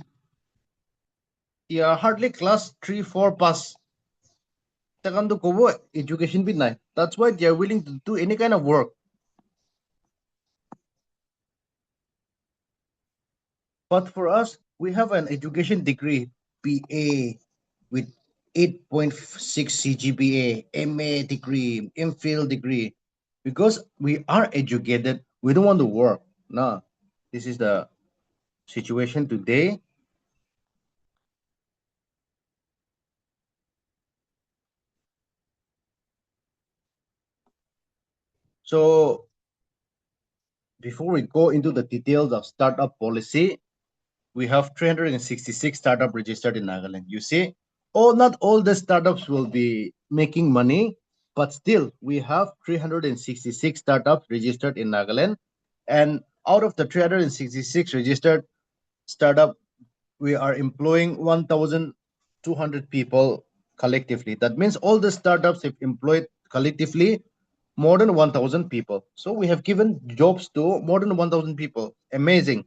they are hardly class 3, 4 pass. Takando kobo education bit nai. That's why they are willing to do any kind of work. But for us, we have an education degree, BA with 8.6 CGPA, MA degree, MPhil degree. Because we are educated, we don't want to work. No, this is the situation today. So before we go into the details of startup policy, we have 366 startups registered in Nagaland. You see, not all the startups will be making money, but still we have 366 startups registered in Nagaland. And out of the 366 registered startup, we are employing 1,200 people collectively. That means all the startups have employed collectively more than 1,000 people. So we have given jobs to more than 1,000 people. Amazing.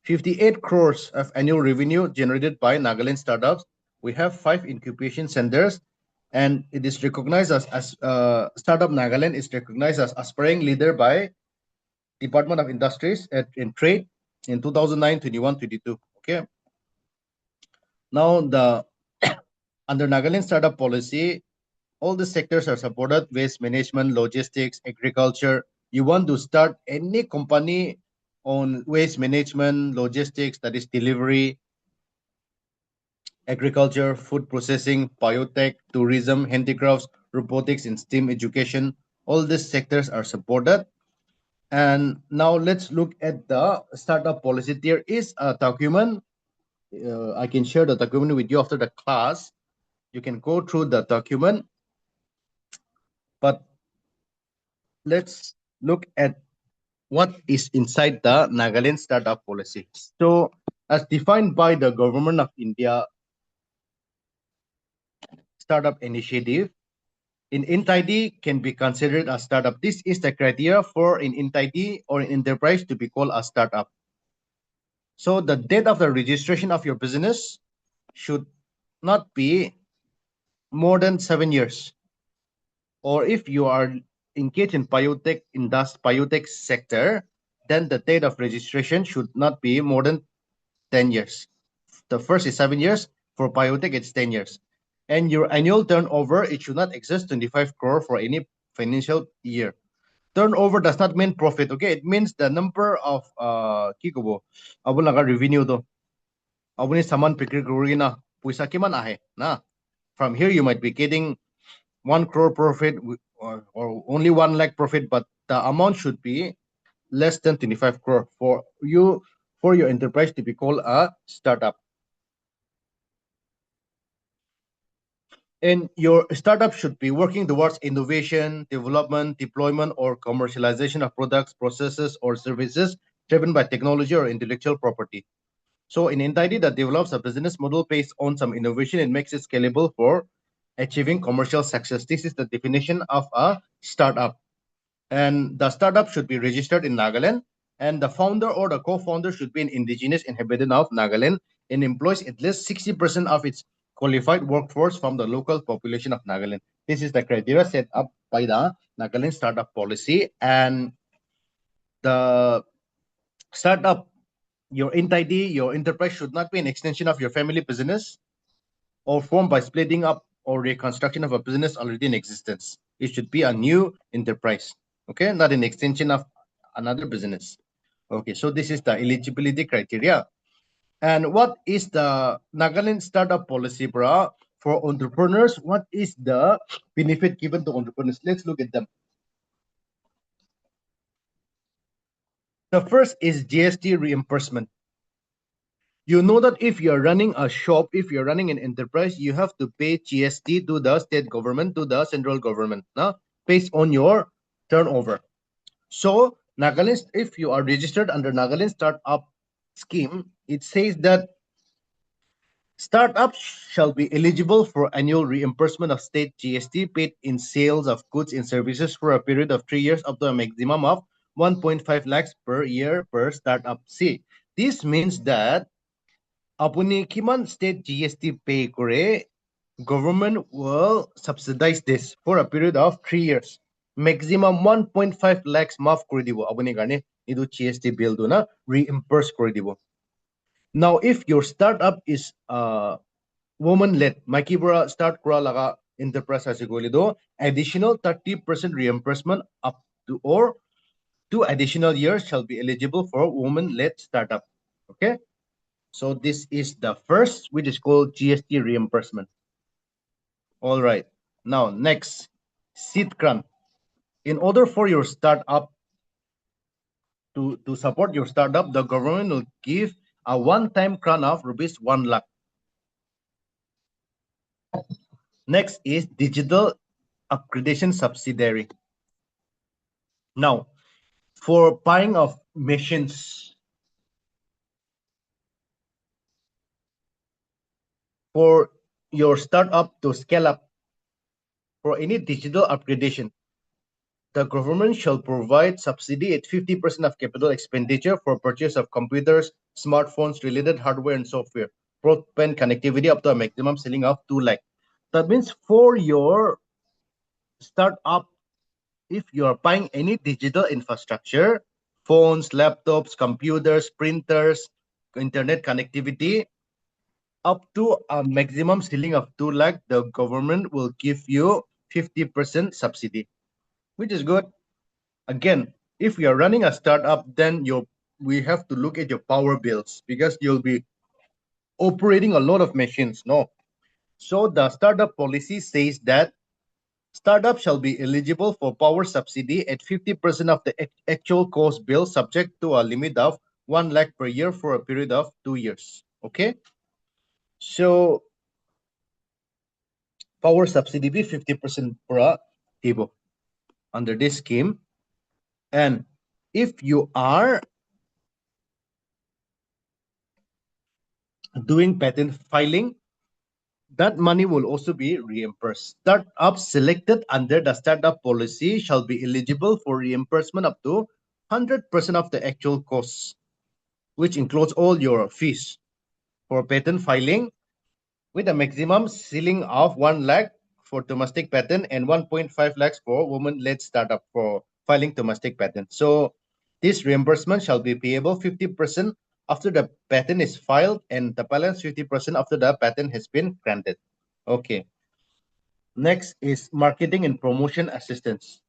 58 crores of annual revenue generated by Nagaland startups. We have 5 incubation centers, and it is recognized as Startup Nagaland is recognized as aspiring leader by Department of Industries and Trade in 2009, 21, 22. Okay. Now the under Nagaland startup policy, all the sectors are supported: waste management, logistics, agriculture. You want to start any company on waste management, logistics, that is delivery, agriculture, food processing, biotech, tourism, handicrafts, robotics, and STEM education. All these sectors are supported. And now let's look at the startup policy. There is a document. I can share the document with you after the class. You can go through the document. But let's look at what is inside the Nagaland startup policy. So, as defined by the Government of India Startup Initiative, an entity can be considered a startup. This is the criteria for an entity or an enterprise to be called a startup. So, the date of the registration of your business should not be more than 7 years. Or if you are engaged in biotech sector, then the date of registration should not be more than 10 years. The first is 7 years. For biotech, it's 10 years. And your annual turnover, it should not exceed 25 crore for any financial year. Turnover does not mean profit, okay? It means the number of kikobo. Abo lang revenue to. Abo ni saman pikir kuri na. Puisa kiman ahe na. From here, you might be getting 1 crore profit or only 1 lakh profit, but the amount should be less than 25 crore for your enterprise to be called a startup. And your startup should be working towards innovation, development, deployment, or commercialization of products, processes, or services driven by technology or intellectual property. So an entity that develops a business model based on some innovation and makes it scalable for achieving commercial success. This is the definition of a startup. And the startup should be registered in Nagaland, and the founder or the co-founder should be an indigenous inhabitant of Nagaland and employs at least 60% of its qualified workforce from the local population of Nagaland. This is the criteria set up by the Nagaland startup policy. And the startup, your entity, your enterprise should not be an extension of your family business or formed by splitting up or reconstruction of a business already in existence. It should be a new enterprise, okay, not an extension of another business. Okay, so this is the eligibility criteria. And what is the Nagaland startup policy, bro? For entrepreneurs, what is the benefit given to entrepreneurs? Let's look at them. The first is GST reimbursement. You know that if you're running a shop, if you're running an enterprise, you have to pay GST to the state government, to the central government, based on your turnover. So Nagaland, if you are registered under Nagaland Startup Scheme, it says that startups shall be eligible for annual reimbursement of state GST paid in sales of goods and services for a period of 3 years up to a maximum of 1.5 lakhs per year per startup. See, this means that apuni kiman state GST pay kore, government will subsidize this for a period of 3 years. Maximum 1.5 lakhs maaf kore dibo. Apuni karne idu GST bill do na reimburse kore dibo. Now, if your startup is woman-led, makibura start kura laga enterprise asigoli do, additional 30% reimbursement up to or 2 additional years shall be eligible for woman-led startup. Okay. So this is the first, which is called GST reimbursement. All right. Now, next, seed grant. In order for your startup to support your startup, the government will give a one-time grant of rupees 1 lakh. Next is digital upgradation subsidiary. Now, for buying of machines, for your startup to scale up, for any digital upgradation, the government shall provide subsidy at 50% of capital expenditure for purchase of computers, smartphones, related hardware and software, broadband connectivity up to a maximum ceiling of 2 lakh. That means for your startup, if you are buying any digital infrastructure, phones, laptops, computers, printers, internet connectivity, up to a maximum ceiling of 2 lakh, the government will give you 50% subsidy, which is good. Again, if you are running a startup, then we have to look at your power bills because you'll be operating a lot of machines. No. So the startup policy says that startup shall be eligible for power subsidy at 50% of the actual cost bill, subject to a limit of 1 lakh per year for a period of 2 years. Okay. So power subsidy be 50% per a table under this scheme. And if you are doing patent filing, that money will also be reimbursed. Startups selected under the startup policy shall be eligible for reimbursement up to 100% of the actual costs, which includes all your fees for patent filing, with a maximum ceiling of 1 lakh for domestic patent and 1.5 lakhs for women-led startup for filing domestic patent. So this reimbursement shall be payable 50% after the patent is filed and the balance 50% after the patent has been granted. Okay. Next is marketing and promotion assistance.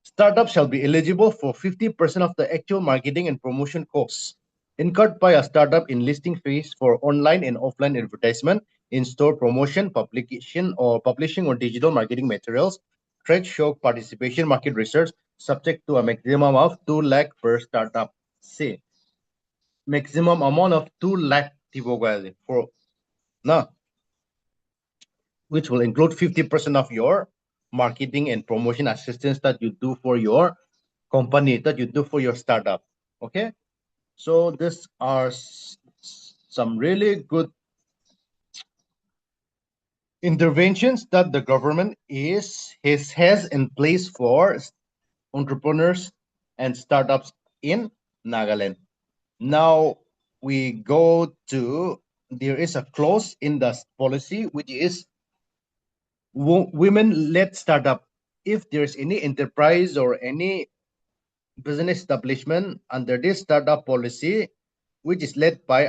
Startups shall be eligible for 50% of the actual marketing and promotion costs incurred by a startup in listing fees for online and offline advertisement, in-store promotion, publishing or digital marketing materials, trade show participation, market research, subject to a maximum of 2 lakh per startup. Say, maximum amount of 2 lakh for now, which will include 50% of your marketing and promotion assistance that you do for your company, that you do for your startup. Okay. So these are some really good interventions that the government has in place for entrepreneurs and startups in Nagaland. Now we go to, there is a clause in the policy which is women-led startup. If there's any enterprise or any business establishment under this startup policy, which is led by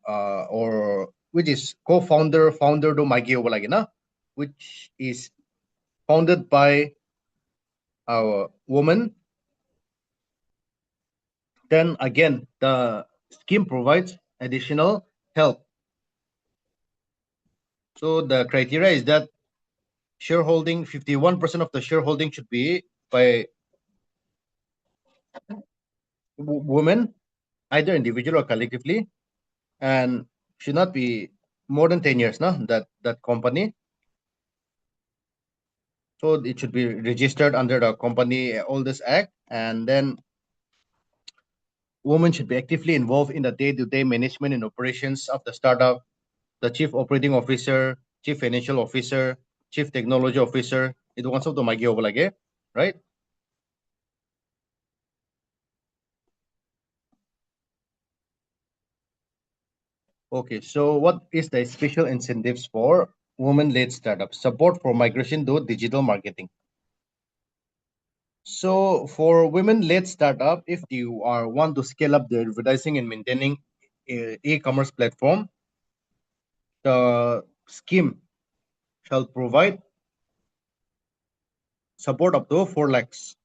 or which is founder do magio lagi na, which is founded by a woman, then again the scheme provides additional help. So the criteria is that shareholding, 51% of the shareholding should be by women, either individual or collectively, and should not be more than 10 years now, that company. So it should be registered under the Company Oldest Act, and then women should be actively involved in the day-to-day management and operations of the startup. The chief operating officer, chief financial officer, chief technology officer, ito one to magi lagi, right? Okay, so what is the special incentives for women-led startups? Support for migration to digital marketing. So for women-led startup, if you want to scale up the advertising and maintaining e-commerce platform, the scheme shall provide support up to 4 lakhs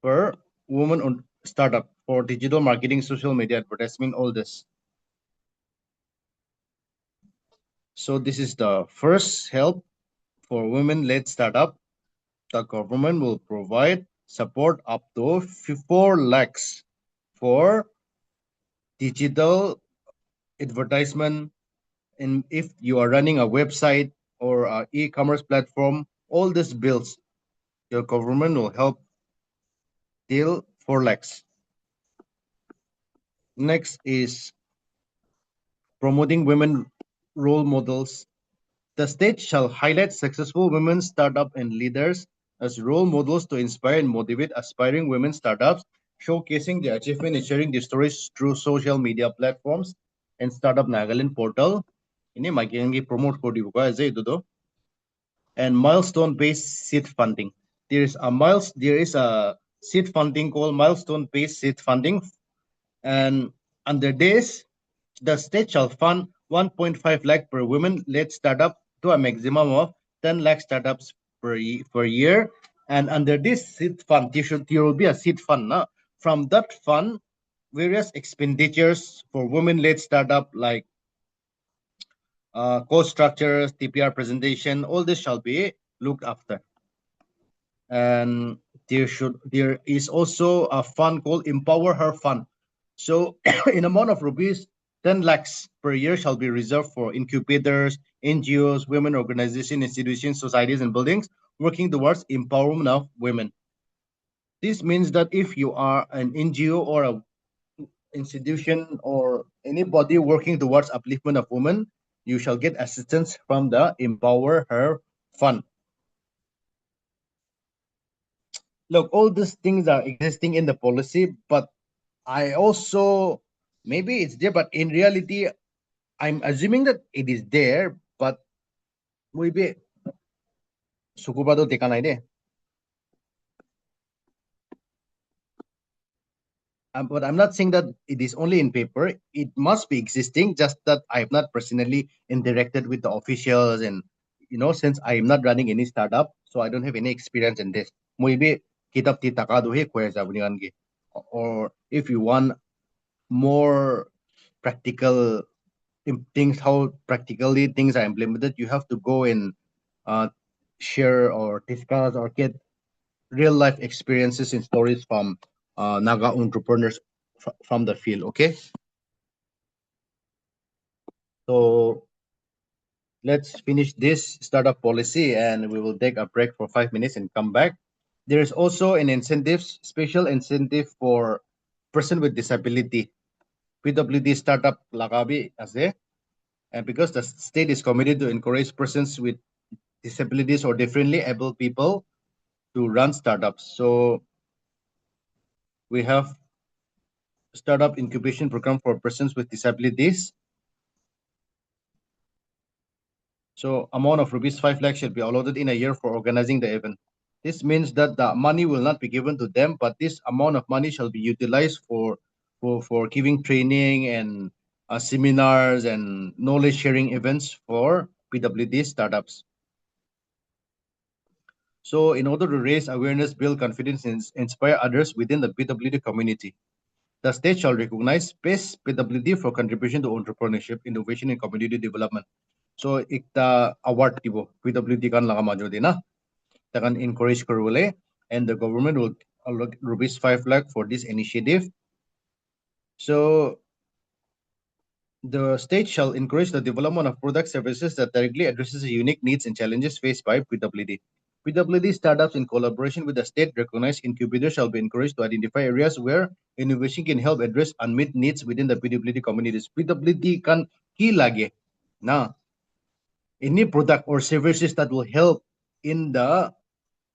per woman on startup for digital marketing, social media advertising, all this. So this is the first help for women-led startup. The government will provide support up to 4 lakhs for digital advertisement. And if you are running a website, or e-commerce platform. All these bills, your government will help till 4 lakhs. Next is promoting women role models. The state shall highlight successful women startup and leaders as role models to inspire and motivate aspiring women startups, showcasing their achievement and sharing their stories through social media platforms and Startup Nagaland portal. Ini makingi promote ko di buka aja itu do. And milestone-based seed funding. There is a seed funding called milestone-based seed funding, and under this, the state shall fund 1.5 lakh per women-led startup to a maximum of 10 lakh startups per year. And under this seed fund, there will be a seed fund. Now, from that fund, various expenditures for women-led startup like cost structures, TPR presentation, all this shall be looked after. And there is also a fund called Empower Her Fund. So in amount of rupees 10 lakhs per year shall be reserved for incubators, NGOs, women organizations, institutions, societies, and buildings working towards empowerment of women. This means that if you are an NGO or a institution or anybody working towards upliftment of women, you shall get assistance from the Empower Her Fund. Look, all these things are existing in the policy, but I also, maybe it's there, but in reality, I'm assuming that it is there, but maybe sukuba do tekanai de. But I'm not saying that it is only in paper. It must be existing, just that I have not personally interacted with the officials, and since I am not running any startup, so I don't have any experience in this. Maybe kitab ti takado he kweza bunyangi. Or if you want more practical things, how practically things are implemented, you have to go and uh, share or discuss or get real life experiences and stories from Naga entrepreneurs from the field. Okay, so let's finish this startup policy and we will take a break for 5 minutes and come back. There is also an incentive, special incentive for person with disability. PWD startup lakabi as there. And because the state is committed to encourage persons with disabilities or differently able people to run startups. So we have startup incubation program for persons with disabilities. So amount of rupees 5 lakhs should be allotted in a year for organizing the event. This means that the money will not be given to them, but this amount of money shall be utilized for giving training and seminars and knowledge sharing events for PWD startups. So in order to raise awareness, build confidence, and inspire others within the PWD community, the state shall recognize best PWD for contribution to entrepreneurship, innovation, and community development. So ikta award tibo PWD kan laka majo din na, takan encourage karule, and the government will allot rupees 5 lakh for this initiative. So the state shall encourage the development of product services that directly addresses the unique needs and challenges faced by PWD. PWD startups in collaboration with the state recognized incubators shall be encouraged to identify areas where innovation can help address unmet needs within the PWD communities. PWD kan key lagi na any product or services that will help in the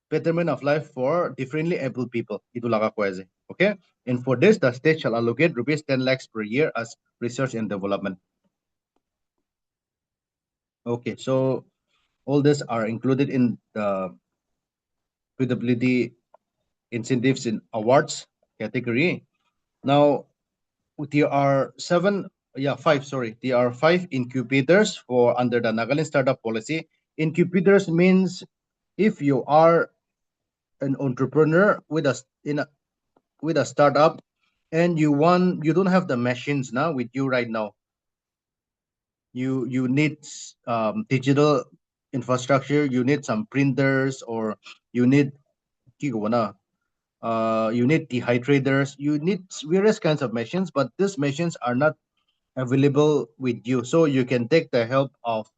betterment of life for differently able people. Itu laka kweze. Okay? And for this, the state shall allocate rupees 10 lakhs per year as research and development. Okay, so all this are included in the PWD incentives in awards category. Now, there are five, sorry. There are 5 incubators for under the Nagaland startup policy. Incubators means if you are an entrepreneur with a startup and you don't have the machines now with you right now. You need digital infrastructure, you need some printers, or you need you need dehydrators, you need various kinds of machines, but these machines are not available with you. So you can take the help of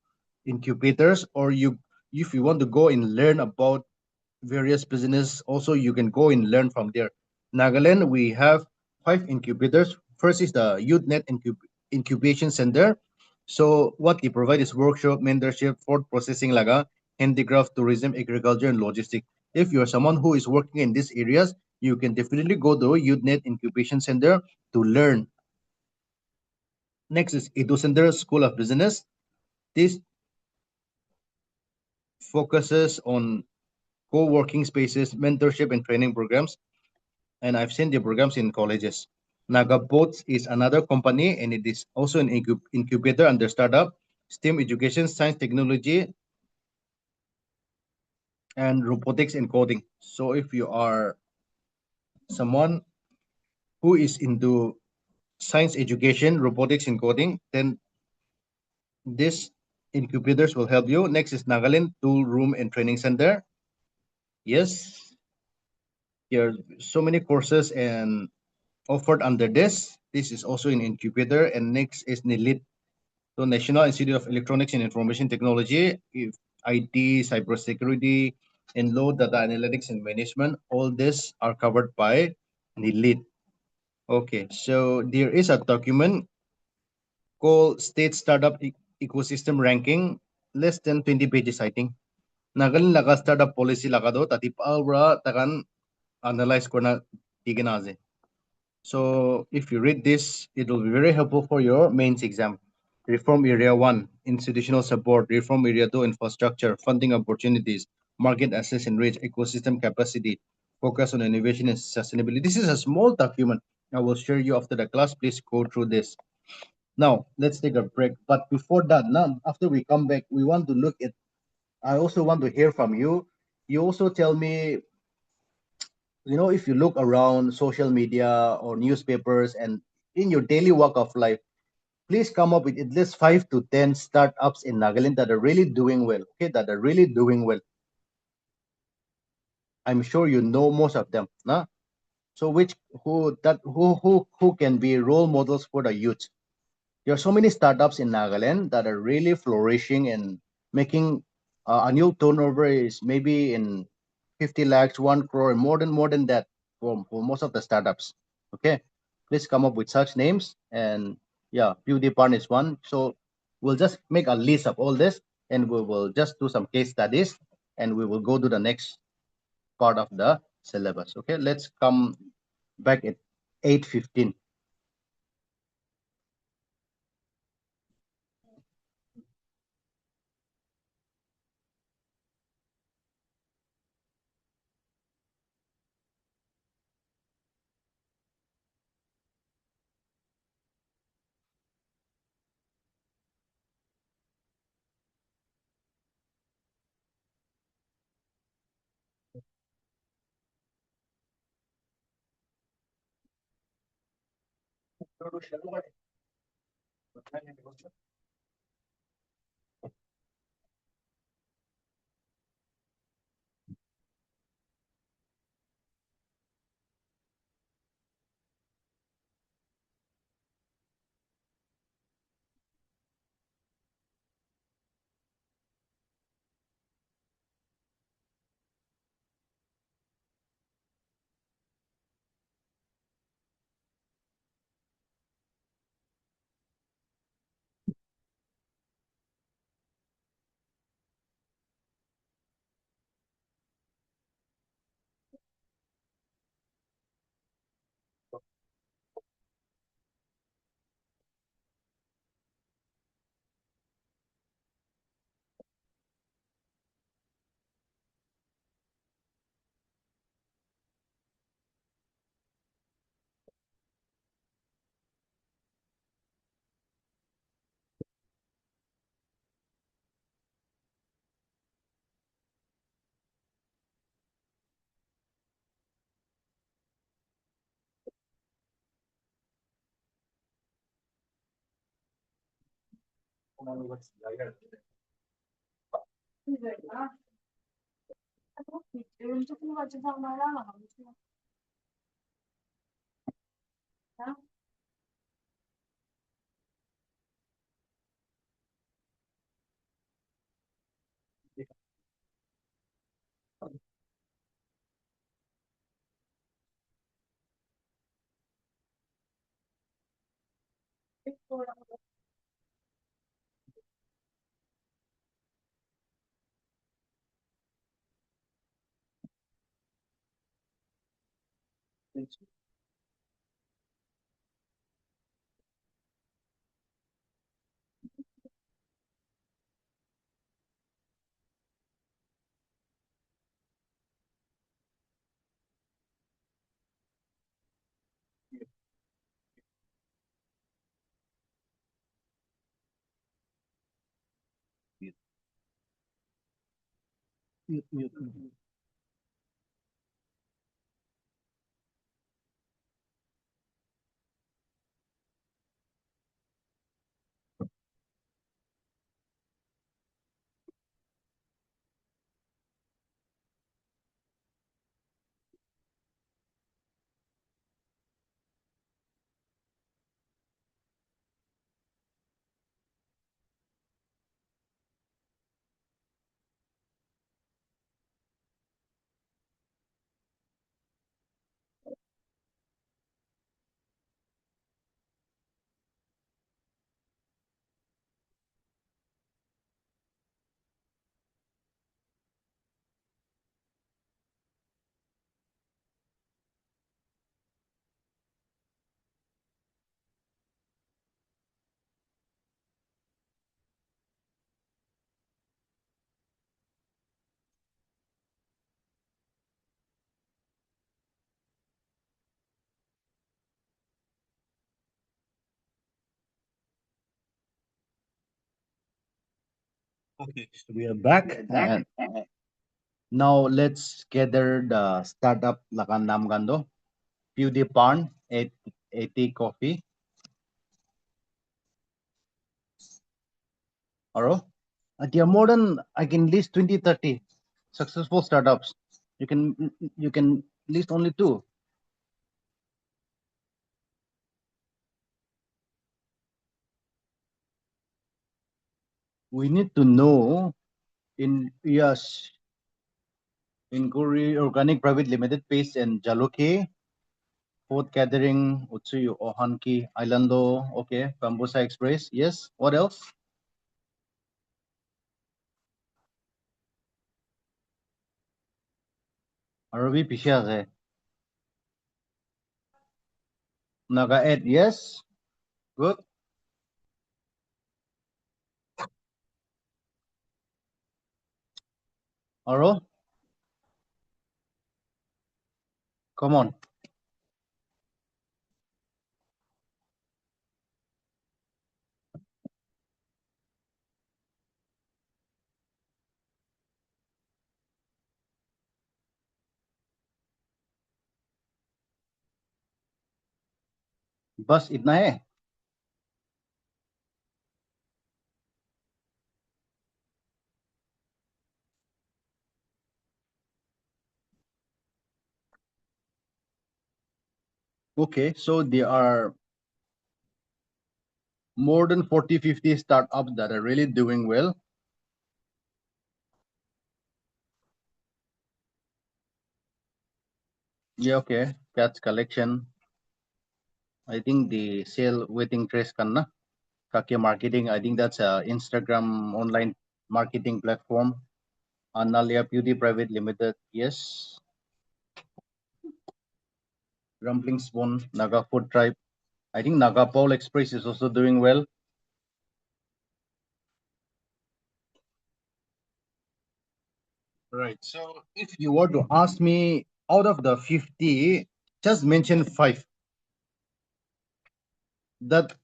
incubators, or you, if you want to go and learn about various business, also you can go and learn from there. Nagaland, we have 5 incubators. First is the YouthNet Incubation Center. So what they provide is workshop, mentorship, food processing, laga, handicraft, tourism, agriculture, and logistics. If you're someone who is working in these areas, you can definitely go to YouthNet Incubation Center to learn. Next is Edu Center School of Business. This focuses on co-working spaces, mentorship, and training programs. And I've seen the programs in colleges. Naga Boats is another company, and it is also an incubator under startup, STEM education, science, technology, and robotics and coding. So if you are someone who is into science education, robotics, and coding, then this incubators will help you. Next is Nagaland Tool Room and Training Center. Yes, there are so many courses and offered under this. This is also an incubator. And next is NILIT, so National Institute of Electronics and Information Technology, if IT, cybersecurity, and low data analytics and management, all this are covered by NILIT. Okay, so there is a document called State Startup Ecosystem Ranking, less than 20 pages, I think. Nagalan laga startup policy laga do, tati paura takan analyze ko na tiginaze. So if you read this, it will be very helpful for your mains exam. Reform Area 1, institutional support. Reform Area 2, infrastructure, funding opportunities, market access and reach, ecosystem capacity, focus on innovation and sustainability. This is a small document. I will share you after the class. Please go through this. Now, let's take a break. But before that, now, after we come back, we want to look at, I also want to hear from you. You also tell me, if you look around social media or newspapers and in your daily walk of life, please come up with at least 5 to 10 startups in Nagaland that are really doing well. Okay, that are really doing well. I'm sure you know most of them. Nah? So which who can be role models for the youth? There are so many startups in Nagaland that are really flourishing and making annual turnover is maybe in 50 lakhs, 1 crore, and more than that for most of the startups. Okay, please come up with such names. And yeah, Beauty Barn is one. So we'll just make a list of all this, and we will just do some case studies, and we will go to the next part of the syllabus. Okay, let's come back at 8:15. Okay, so we are back. And now let's gather the startup lakan nam gando. PewDiePie, 80 coffee. Aro? There are more than I can list 20, 30 successful startups. You can list only two. We need to know in yes in Korea Organic Private Limited Paste and Jaloke, Food Gathering, Utsuyu Ohanki, Islando, okay, Bambusa Express, yes. What else? Arabi Pishare, Naga Ed, yes. Good. Aro, come on. Bus itna hai. Okay, so there are more than 40, 50 startups that are really doing well. Yeah, okay. Catch collection. I think the sale waiting trace kanna. Kake marketing. I think that's a Instagram online marketing platform. Analia Beauty Private Limited. Yes. Rumbling Spoon, Naga Food Tribe. I think Naga Paul Express is also doing well. Right. So if you were to ask me out of the 50, just mention five. That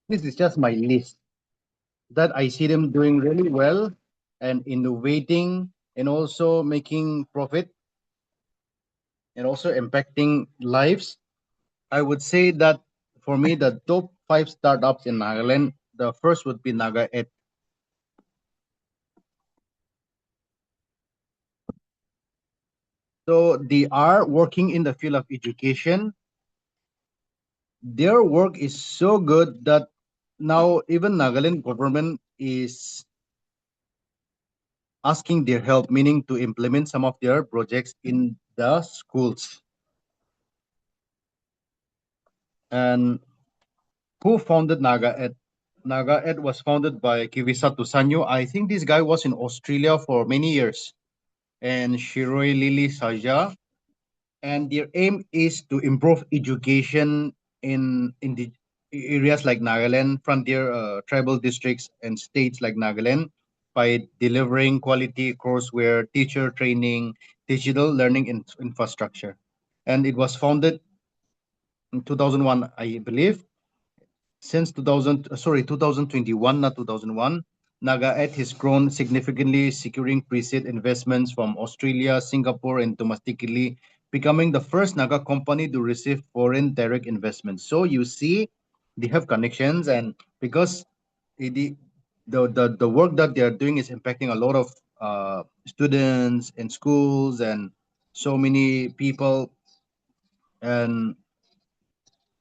this is just my list. That I see them doing really well and innovating and also making profit and also impacting lives. I would say that for me, the top five startups in Nagaland, the first would be Naga Ed. So they are working in the field of education. Their work is so good that now even Nagaland government is asking their help, meaning to implement some of their projects in the schools. And Who founded NagaEd? NagaEd was founded by Kivisa Tusanyo. I think this guy was in Australia for many years. And Shiroi Lili Saja. And their aim is to improve education in the areas like Nagaland, frontier tribal districts, and states like Nagaland by delivering quality courseware, teacher training, digital learning infrastructure. And it was founded in 2001, I believe. Since 2021, not 2001, NagaEd has grown significantly, securing pre-seed investments from Australia, Singapore, and domestically, becoming the first Naga company to receive foreign direct investments. So you see, they have connections, and because the the work that they are doing is impacting a lot of students in schools and so many people, and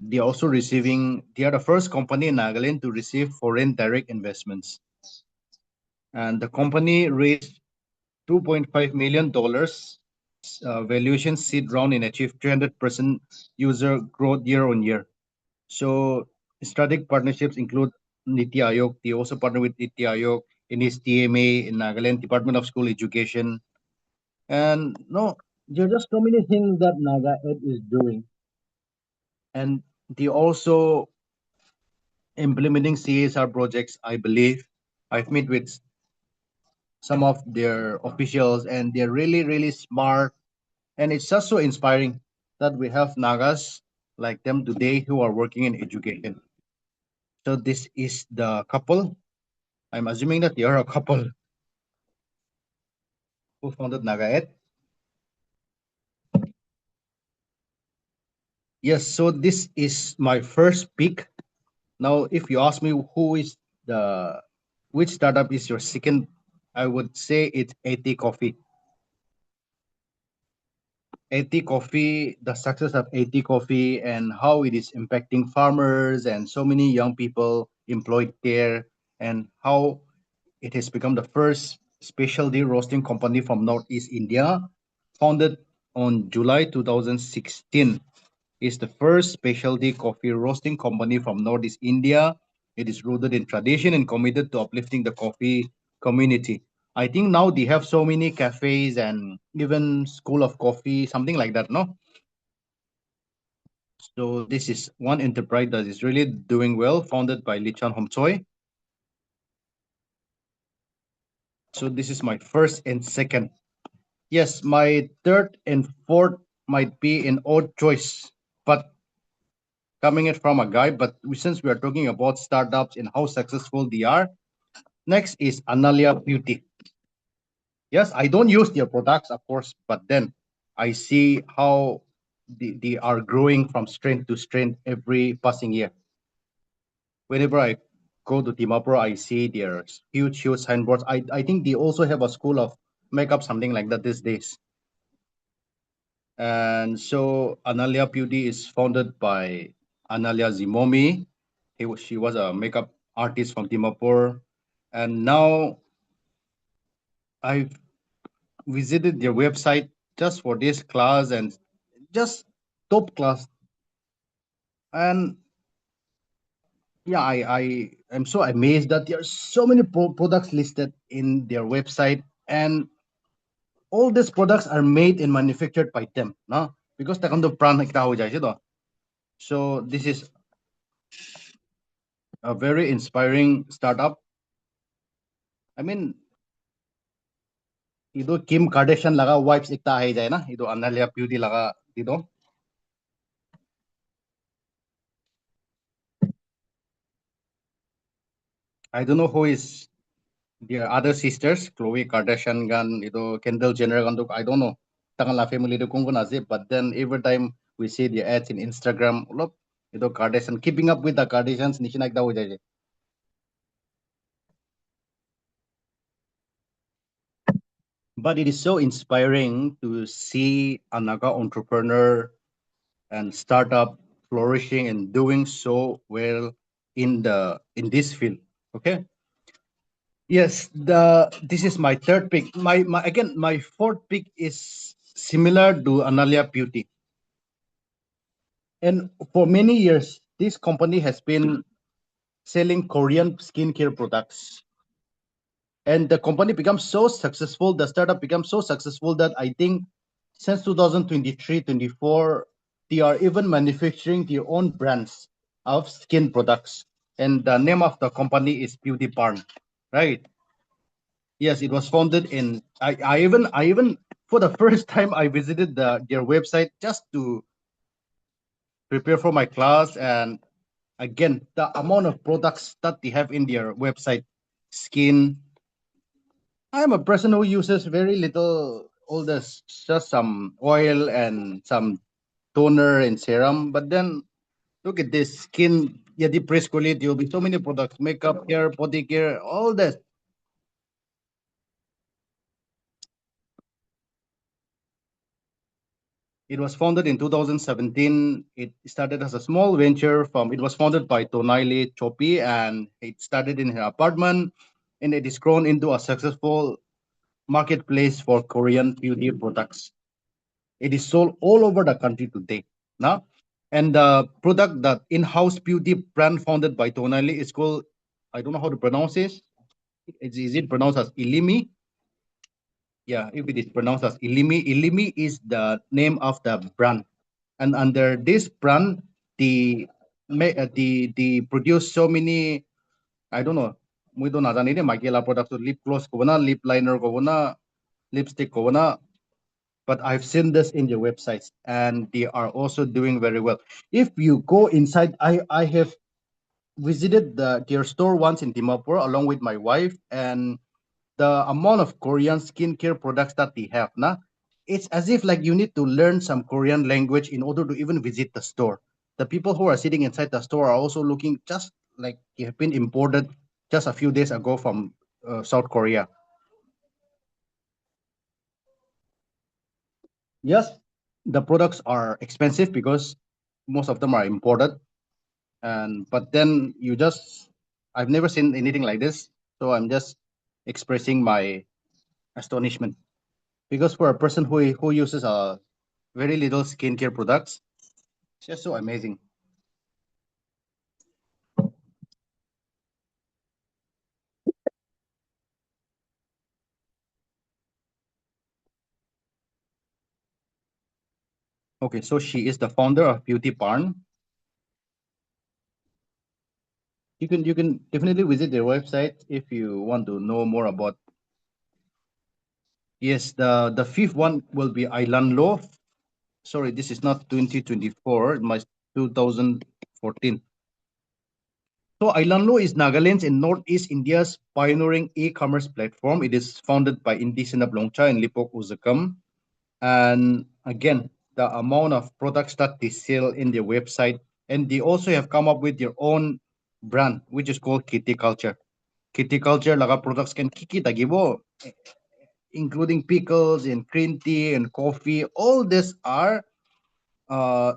they are the first company in Nagaland to receive foreign direct investments. And the company raised $2.5 million valuation seed round and achieved 300% user growth year on year. So strategic partnerships include Niti Aayog. They also partner with Niti Aayog in his TMA in Nagaland Department of School Education. And no, there are just so many things that NagaEd is doing. And they also implementing CSR projects, I believe. I've met with some of their officials and they're really, really smart. And it's just so inspiring that we have Nagas like them today who are working in education. So this is the couple. I'm assuming that they are a couple who founded NagaEd. Yes, so this is my first pick. Now, if you ask me who is the which startup is your second, I would say it's AT Coffee. AT Coffee, the success of AT Coffee and how it is impacting farmers and so many young people employed there, and how it has become the first specialty roasting company from Northeast India, founded on July 2016. Is the first specialty coffee roasting company from Northeast India. It is rooted in tradition and committed to uplifting the coffee community. I think now they have so many cafes and even school of coffee, something like that, no? So this is one enterprise that is really doing well, founded by Lichan Homchoy. So this is my first and second. Yes, my third and fourth might be an odd choice, but coming it from a guy. But since we are talking about startups and how successful they are, next is Analia Beauty. Yes, I don't use their products, of course, but then I see how they are growing from strength to strength every passing year. Whenever I go to Timapur, I see their huge, huge signboards. I think they also have a school of makeup, something like that these days. And so Analia Beauty is founded by Analia Zimomi. She was a makeup artist from Timapur. And now I've visited their website just for this class and just top class. And yeah, I am so amazed that there are so many products listed in their website, and all these products are made and manufactured by them, no? Because takkan to brand kita ho jai se to. So this is a very inspiring startup. I mean, ito Kim Kardashian laga wipes ekta hai jai na. Ito Analia Beauty laga dito. I don't know who is their other sisters, Chloe Kardashian gan, ito Kendall Jenner gan, I don't know. Tangan la family do kung kunase, but then every time we see the ads in Instagram, look, ito Kardashian, keeping up with the Kardashians, ni sinak daw jay. But it is so inspiring to see a Naga entrepreneur and startup flourishing and doing so well in this field. Okay. Yes, the this is my third pick. My again my fourth pick is similar to Analia Beauty. And for many years, this company has been selling Korean skincare products. And the company becomes so successful, the startup becomes so successful that I think since 2023-24, they are even manufacturing their own brands of skin products. And the name of the company is Beauty Barn, right? Yes, it was founded in. I even for the first time I visited their website just to prepare for my class, and again the amount of products that they have in their website, skin. I'm a person who uses very little, all this, just some oil and some toner and serum. But then look at this skin. Yeah, the press quality. There'll be so many products: makeup, hair, body care, all this. It was founded in 2017. It started as a small venture from. It was founded by Tonaili Chopi, and it started in her apartment, and it is grown into a successful marketplace for Korean beauty products. It is sold all over the country today. Now, and the product, that in-house beauty brand founded by Tonali, is called, I don't know how to pronounce this. Is it pronounced as Ilimi? Yeah, if it is pronounced as Ilimi, Ilimi is the name of the brand. And under this brand, the the produce so many, I don't know, we don't know any Magela products, lip gloss ko na, lip liner ko na, lipstick ko na, but I've seen this in their websites, and they are also doing very well. If you go inside, I have visited their store once in Dimapur along with my wife, and the amount of Korean skincare products that they have, na, it's as if like you need to learn some Korean language in order to even visit the store. The people who are sitting inside the store are also looking just like they have been imported just a few days ago from South Korea. Yes, the products are expensive because most of them are imported, and but then you just, I've never seen anything like this, so I'm just expressing my astonishment, because for a person who uses very little skincare products, it's just so amazing. Okay, so she is the founder of Beauty Barn. You can definitely visit their website if you want to know more about. Yes, the fifth one will be Island Law. Sorry, this is not 2024, it must 2014. So Ilanlo is Nagaland's and Northeast India's pioneering e-commerce platform. It is founded by Indi Sinablongcha and Lipok Uzakam. And again, the amount of products that they sell in their website, and they also have come up with their own brand, which is called Kitty Culture. Kitty Culture, laga products can kiki tagibo, including pickles and green tea and coffee. All these are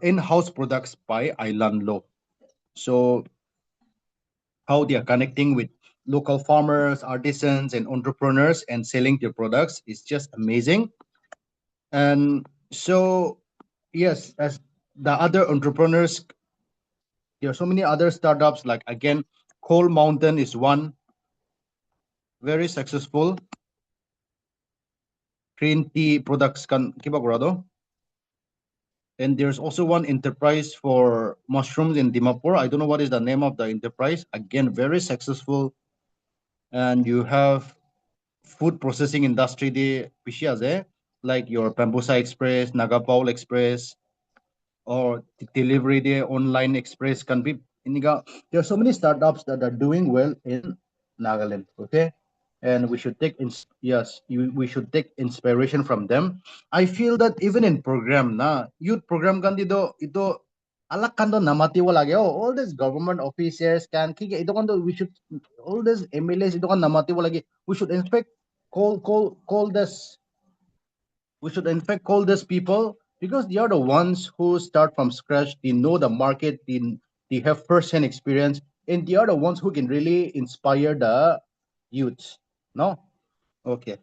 in-house products by Island Law. So how they are connecting with local farmers, artisans, and entrepreneurs and selling their products is just amazing. And so, yes, as the other entrepreneurs, there are so many other startups. Like again, Coal Mountain is one very successful green tea products. Kan kibagurado. And there's also one enterprise for mushrooms in Dimapur. I don't know what is the name of the enterprise. Again, very successful. And you have food processing industry di Pishiaze, like your Pambusa Express, Nagapaul Express, or delivery day online express can be iniga. There are so many startups that are doing well in Nagaland. Okay. And we should take yes, we should take inspiration from them. I feel that even in program na youth program kan dito ito alak kan do namati wala oh, all these government officers can kika ito kan do we should all these MLAs ito kan namati wala we should inspect call this we should in fact call these people because they are the ones who start from scratch. They know the market. They have first-hand experience, and they are the ones who can really inspire the youths. No, okay.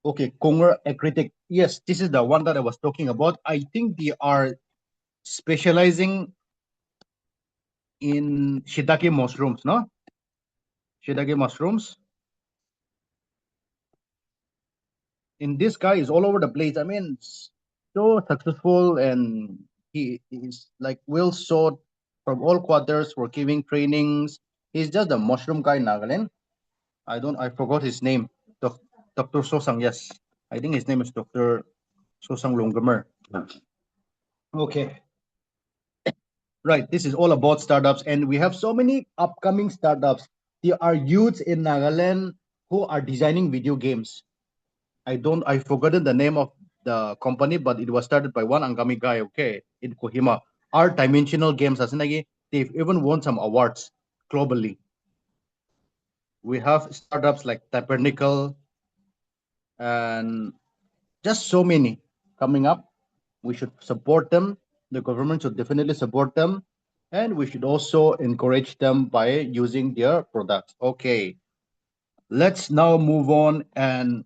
Okay, Konger Acritic. Yes, this is the one that I was talking about. I think they are specializing in shiitake mushrooms, no? Shiitake mushrooms. And this guy is all over the place. I mean, so successful, and he is like well sought from all quarters for giving trainings. He's just a mushroom guy in Nagaland. I forgot his name. Dr. Sosang, yes. I think his name is Dr. Sosang Longamer. Okay. Right. This is all about startups, and we have so many upcoming startups. There are youths in Nagaland who are designing video games. I forgotten the name of the company, but it was started by one Angami guy, okay, in Kohima. Our dimensional games, they've even won some awards globally. We have startups like Tabernacle and just so many coming up. We should support them. The government should definitely support them. And we should also encourage them by using their products. Okay, let's now move on, and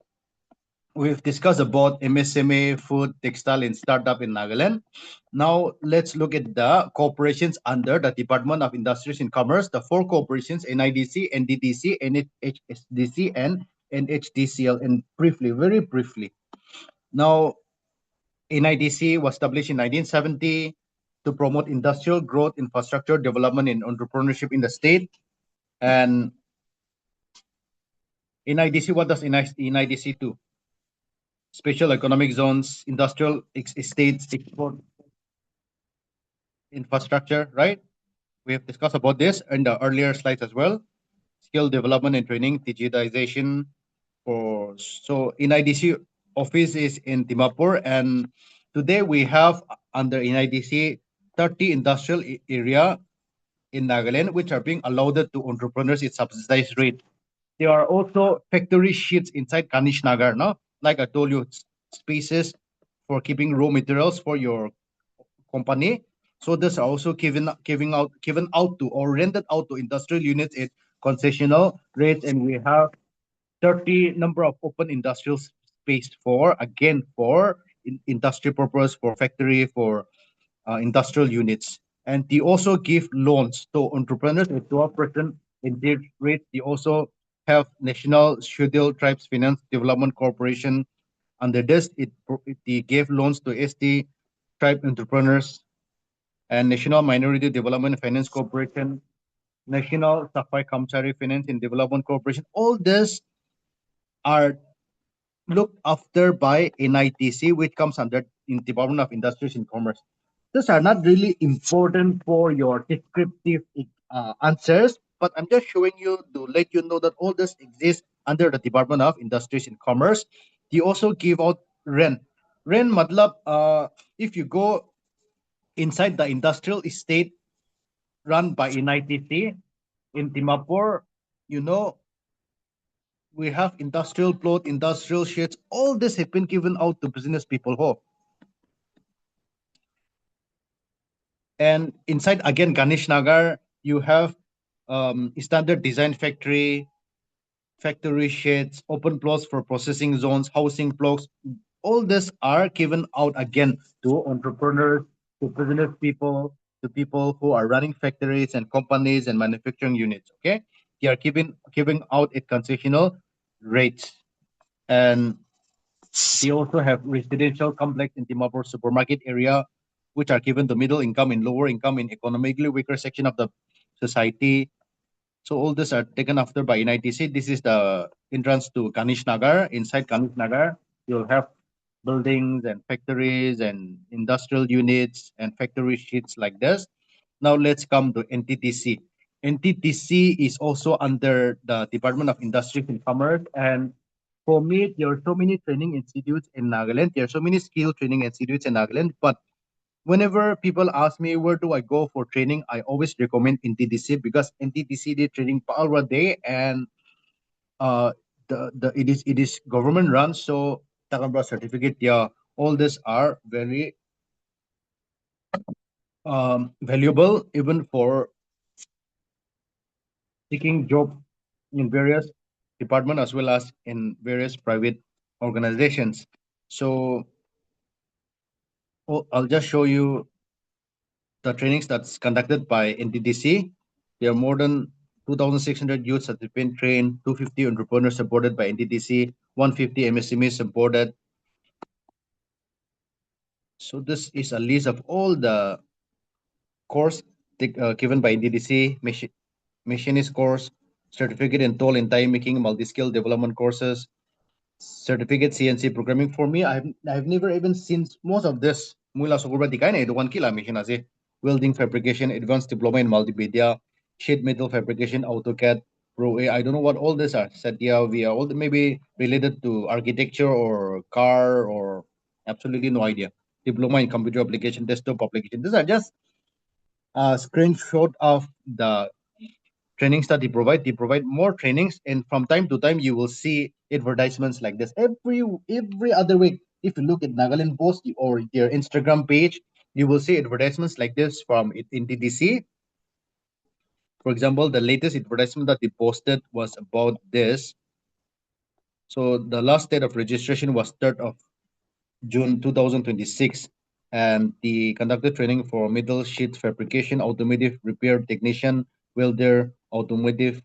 we've discussed about MSME, food, textile, and startup in Nagaland. Now let's look at the corporations under the Department of Industries and Commerce. The four corporations: NIDC, NDDC, NHSDC, and NHDCL. And briefly, very briefly. Now, NIDC was established in 1970 to promote industrial growth, infrastructure development, and entrepreneurship in the state. And NIDC, what does NIDC do? Special economic zones, industrial estates, export infrastructure, right? We have discussed about this in the earlier slides as well. Skill development and training, digitization. So NIDC office is in Dimapur, and today we have under NIDC 30 industrial area in Nagaland, which are being allowed to entrepreneurs at subsidized rate. There are also factory sheets inside Kanish Nagar, no? Like I told you, spaces for keeping raw materials for your company. So this are also given out to or rented out to industrial units at concessional rates, and we have 30 number of open industrial space for again for industry purpose, for factory, for industrial units. And they also give loans to entrepreneurs at 12% interest rate. They also have National Scheduled Tribes Finance Development Corporation. Under this, they gave loans to ST tribe entrepreneurs and National Minority Development Finance Corporation, National Safai Kamchari Finance and Development Corporation. All this are looked after by NITC, which comes under in Department of Industries and Commerce. These are not really important for your descriptive answers, but I'm just showing you to let you know that all this exists under the Department of Industries and Commerce. They also give out rent. Rent, matlab, if you go inside the industrial estate run by NITC in Dimapur, you know, we have industrial plot, industrial sheds. All this have been given out to business people. And inside again Ganesh Nagar, you have standard design factory, factory sheds, open plots for processing zones, housing blocks. All this are given out again to entrepreneurs, to business people, to people who are running factories and companies and manufacturing units. Okay, they are giving out at concessional rates. And they also have residential complex in Dimapur supermarket area, which are given to middle income and lower income in economically weaker section of the society. So all these are taken after by NITC. This is the entrance to Kanish Nagar. Inside Kanish Nagar, you'll have buildings and factories and industrial units and factory sheets like this. Now let's come to NTTC. NTTC is also under the Department of Industry and Commerce. And for me, there are so many training institutes in Nagaland. There are so many skill training institutes in Nagaland. But whenever people ask me where do I go for training, I always recommend NTTC because NTTC they training power day, and uh the it is government run. So Takambra certificate, yeah, all these are very valuable even for seeking job in various department as well as in various private organizations. So I'll just show you the trainings that's conducted by NTDC. There are more than 2,600 youths that have been trained, 250 entrepreneurs supported by NTDC, 150 MSMEs supported. So this is a list of all the course given by NTDC, machinist course, certificate in toll and die making, multi-skill development courses, certificate CNC programming. For me, I've never even seen most of this. Mula sokurba dikai na one kila machine as welding fabrication, advanced diploma in multimedia, sheet metal fabrication, AutoCAD, Pro A. I don't know what all these are. Satya, we are all maybe related to architecture or car or absolutely no idea. Diploma in computer application, desktop application. These are just a screenshot of the trainings that they provide. They provide more trainings, and from time to time you will see advertisements like this every other week. If you look at Nagaland Post or their Instagram page, you will see advertisements like this from in TDC. For example, the latest advertisement that they posted was about this. So the last date of registration was 3rd of June 2026, and the conducted training for metal sheet fabrication, automotive repair technician, welder, automotive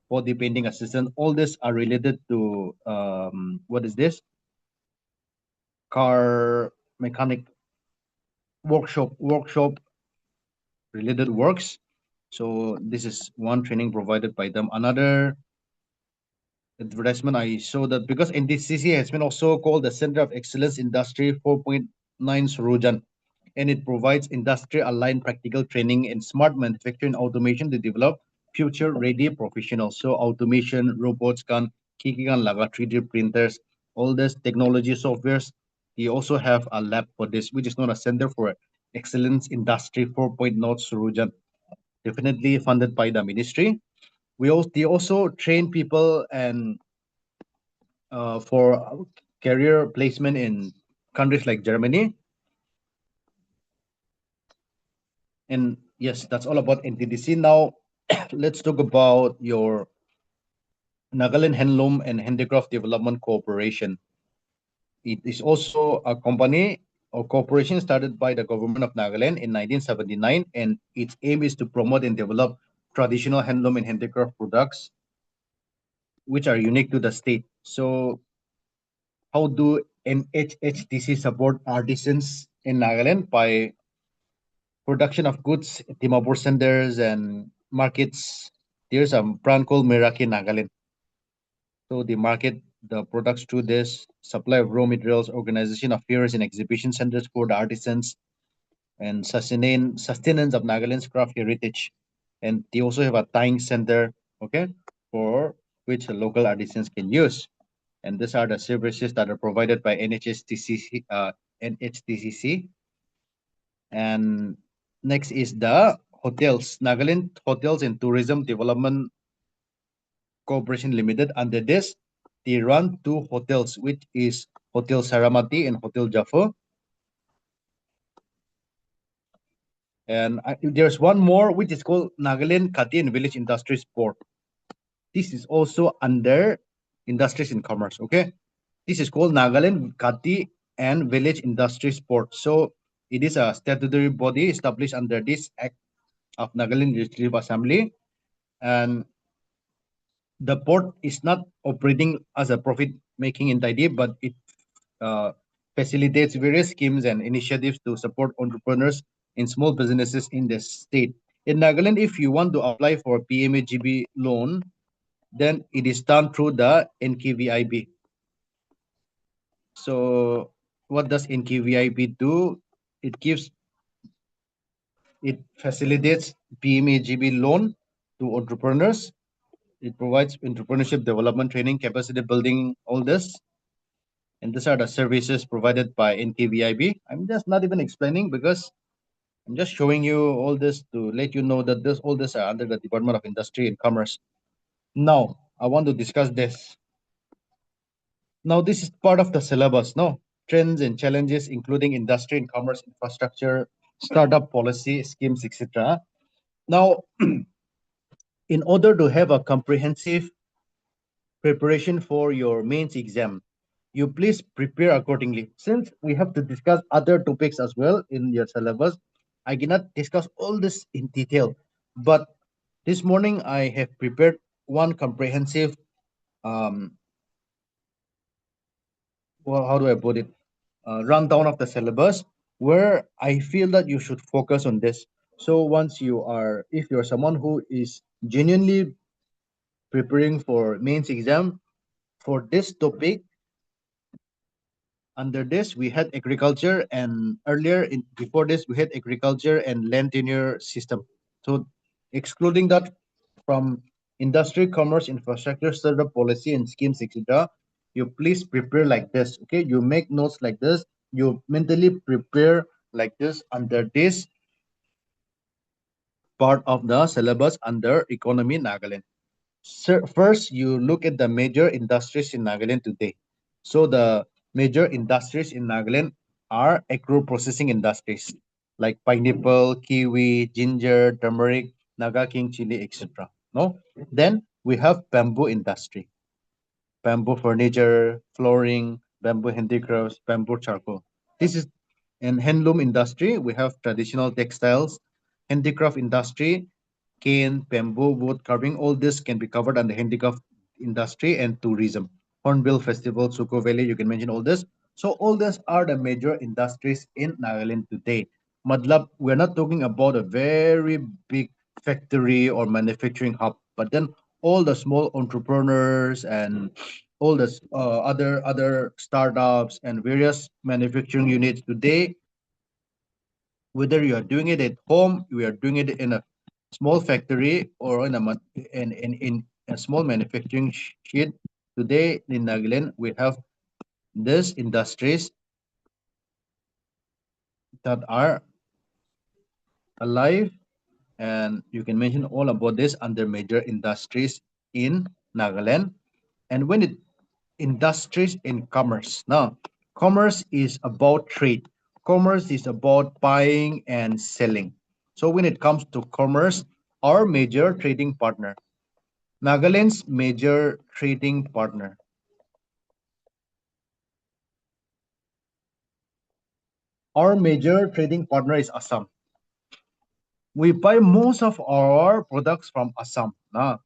body painting assistant. All these are related to what is this? Car mechanic workshop related works. So this is one training provided by them. Another advertisement I saw that because NDCC has been also called the Center of Excellence Industry 4.9 Surujan, and it provides industry-aligned practical training in smart manufacturing automation to develop future-ready professionals. So automation, robots can kikikan laga 3D printers, all this technology softwares. They also have a lab for this, which is known as Center for Excellence Industry 4.0 Surujan, definitely funded by the ministry. They also train people and for career placement in countries like Germany. And yes, that's all about NTDC. Now, let's talk about your Nagaland Handloom and Handicraft Development Corporation. It is also a company or corporation started by the government of Nagaland in 1979, and its aim is to promote and develop traditional handloom and handicraft products which are unique to the state. So, how do NHHTC support artisans in Nagaland? By production of goods, Timapur centers and markets. There's a brand called Meraki Nagaland. So they market the products through this supply of raw materials, organization of fairs and exhibition centers for the artisans, and sustenance of Nagaland's craft heritage. And they also have a tying center, okay, for which the local artisans can use. And these are the services that are provided by NHTCC. And next is the hotels. Nagaland Hotels and Tourism Development Corporation Limited. Under this, they run two hotels, which is Hotel Saramati and Hotel Jaffa. And there's one more, which is called Nagaland Kati and Village Industries Port. This is also under Industries and Commerce. Okay, this is called Nagaland Kati and Village Industries Port. So it is a statutory body established under this Act of Nagaland Legislative Assembly, and the port is not operating as a profit-making entity, but it uh, facilitates various schemes and initiatives to support entrepreneurs and small businesses in the state. In Nagaland, if you want to apply for a PMAGB loan, then it is done through the NKVIB. So, what does NKVIB do? It gives it facilitates PMAGB loan to entrepreneurs. It provides entrepreneurship development training, capacity building, all this. And these are the services provided by NKVIB. I'm just not even explaining because I'm just showing you all this to let you know that all this are under the Department of Industry and Commerce. Now, I want to discuss this. Now, this is part of the syllabus, no? Trends and challenges, including industry and commerce infrastructure, startup policy, schemes, etc. Now, in order to have a comprehensive preparation for your mains exam, you please prepare accordingly. Since we have to discuss other topics as well in your syllabus, I cannot discuss all this in detail. But this morning I have prepared one comprehensive, um, well, how do I put it? Rundown of the syllabus where I feel that you should focus on this. So once you are, if you're someone who is genuinely preparing for mains exam for this topic, under this we had agriculture, and earlier in before this we had agriculture and land tenure system. So excluding that from industry, commerce, infrastructure, startup policy and schemes, etc., you please prepare like this. Okay, you make notes like this, you mentally prepare like this under this part of the syllabus under economy Nagaland. First, you look at the major industries in Nagaland today. So the major industries in Nagaland are agro processing industries like pineapple, kiwi, ginger, turmeric, Naga King chili, etc. No, then we have bamboo industry, bamboo furniture, flooring, bamboo handicrafts, bamboo charcoal. This is in handloom industry. We have traditional textiles, handicraft industry, cane, bamboo, wood carving. All this can be covered under handicraft industry and tourism. Hornbill Festival, Suko Valley, you can mention all this. So all these are the major industries in Nagaland today. Madlab, we're not talking about a very big factory or manufacturing hub, but then all the small entrepreneurs and all the other startups and various manufacturing units today, whether you are doing it at home, we are doing it in a small factory or in a small manufacturing sheet. Today in Nagaland, we have these industries that are alive, and you can mention all about this under major industries in Nagaland. And when it industries in commerce. Now, commerce is about trade. Commerce is about buying and selling. So when it comes to commerce, our major trading partner, Nagaland's major trading partner, our major trading partner is Assam. We buy most of our products from Assam. Nah.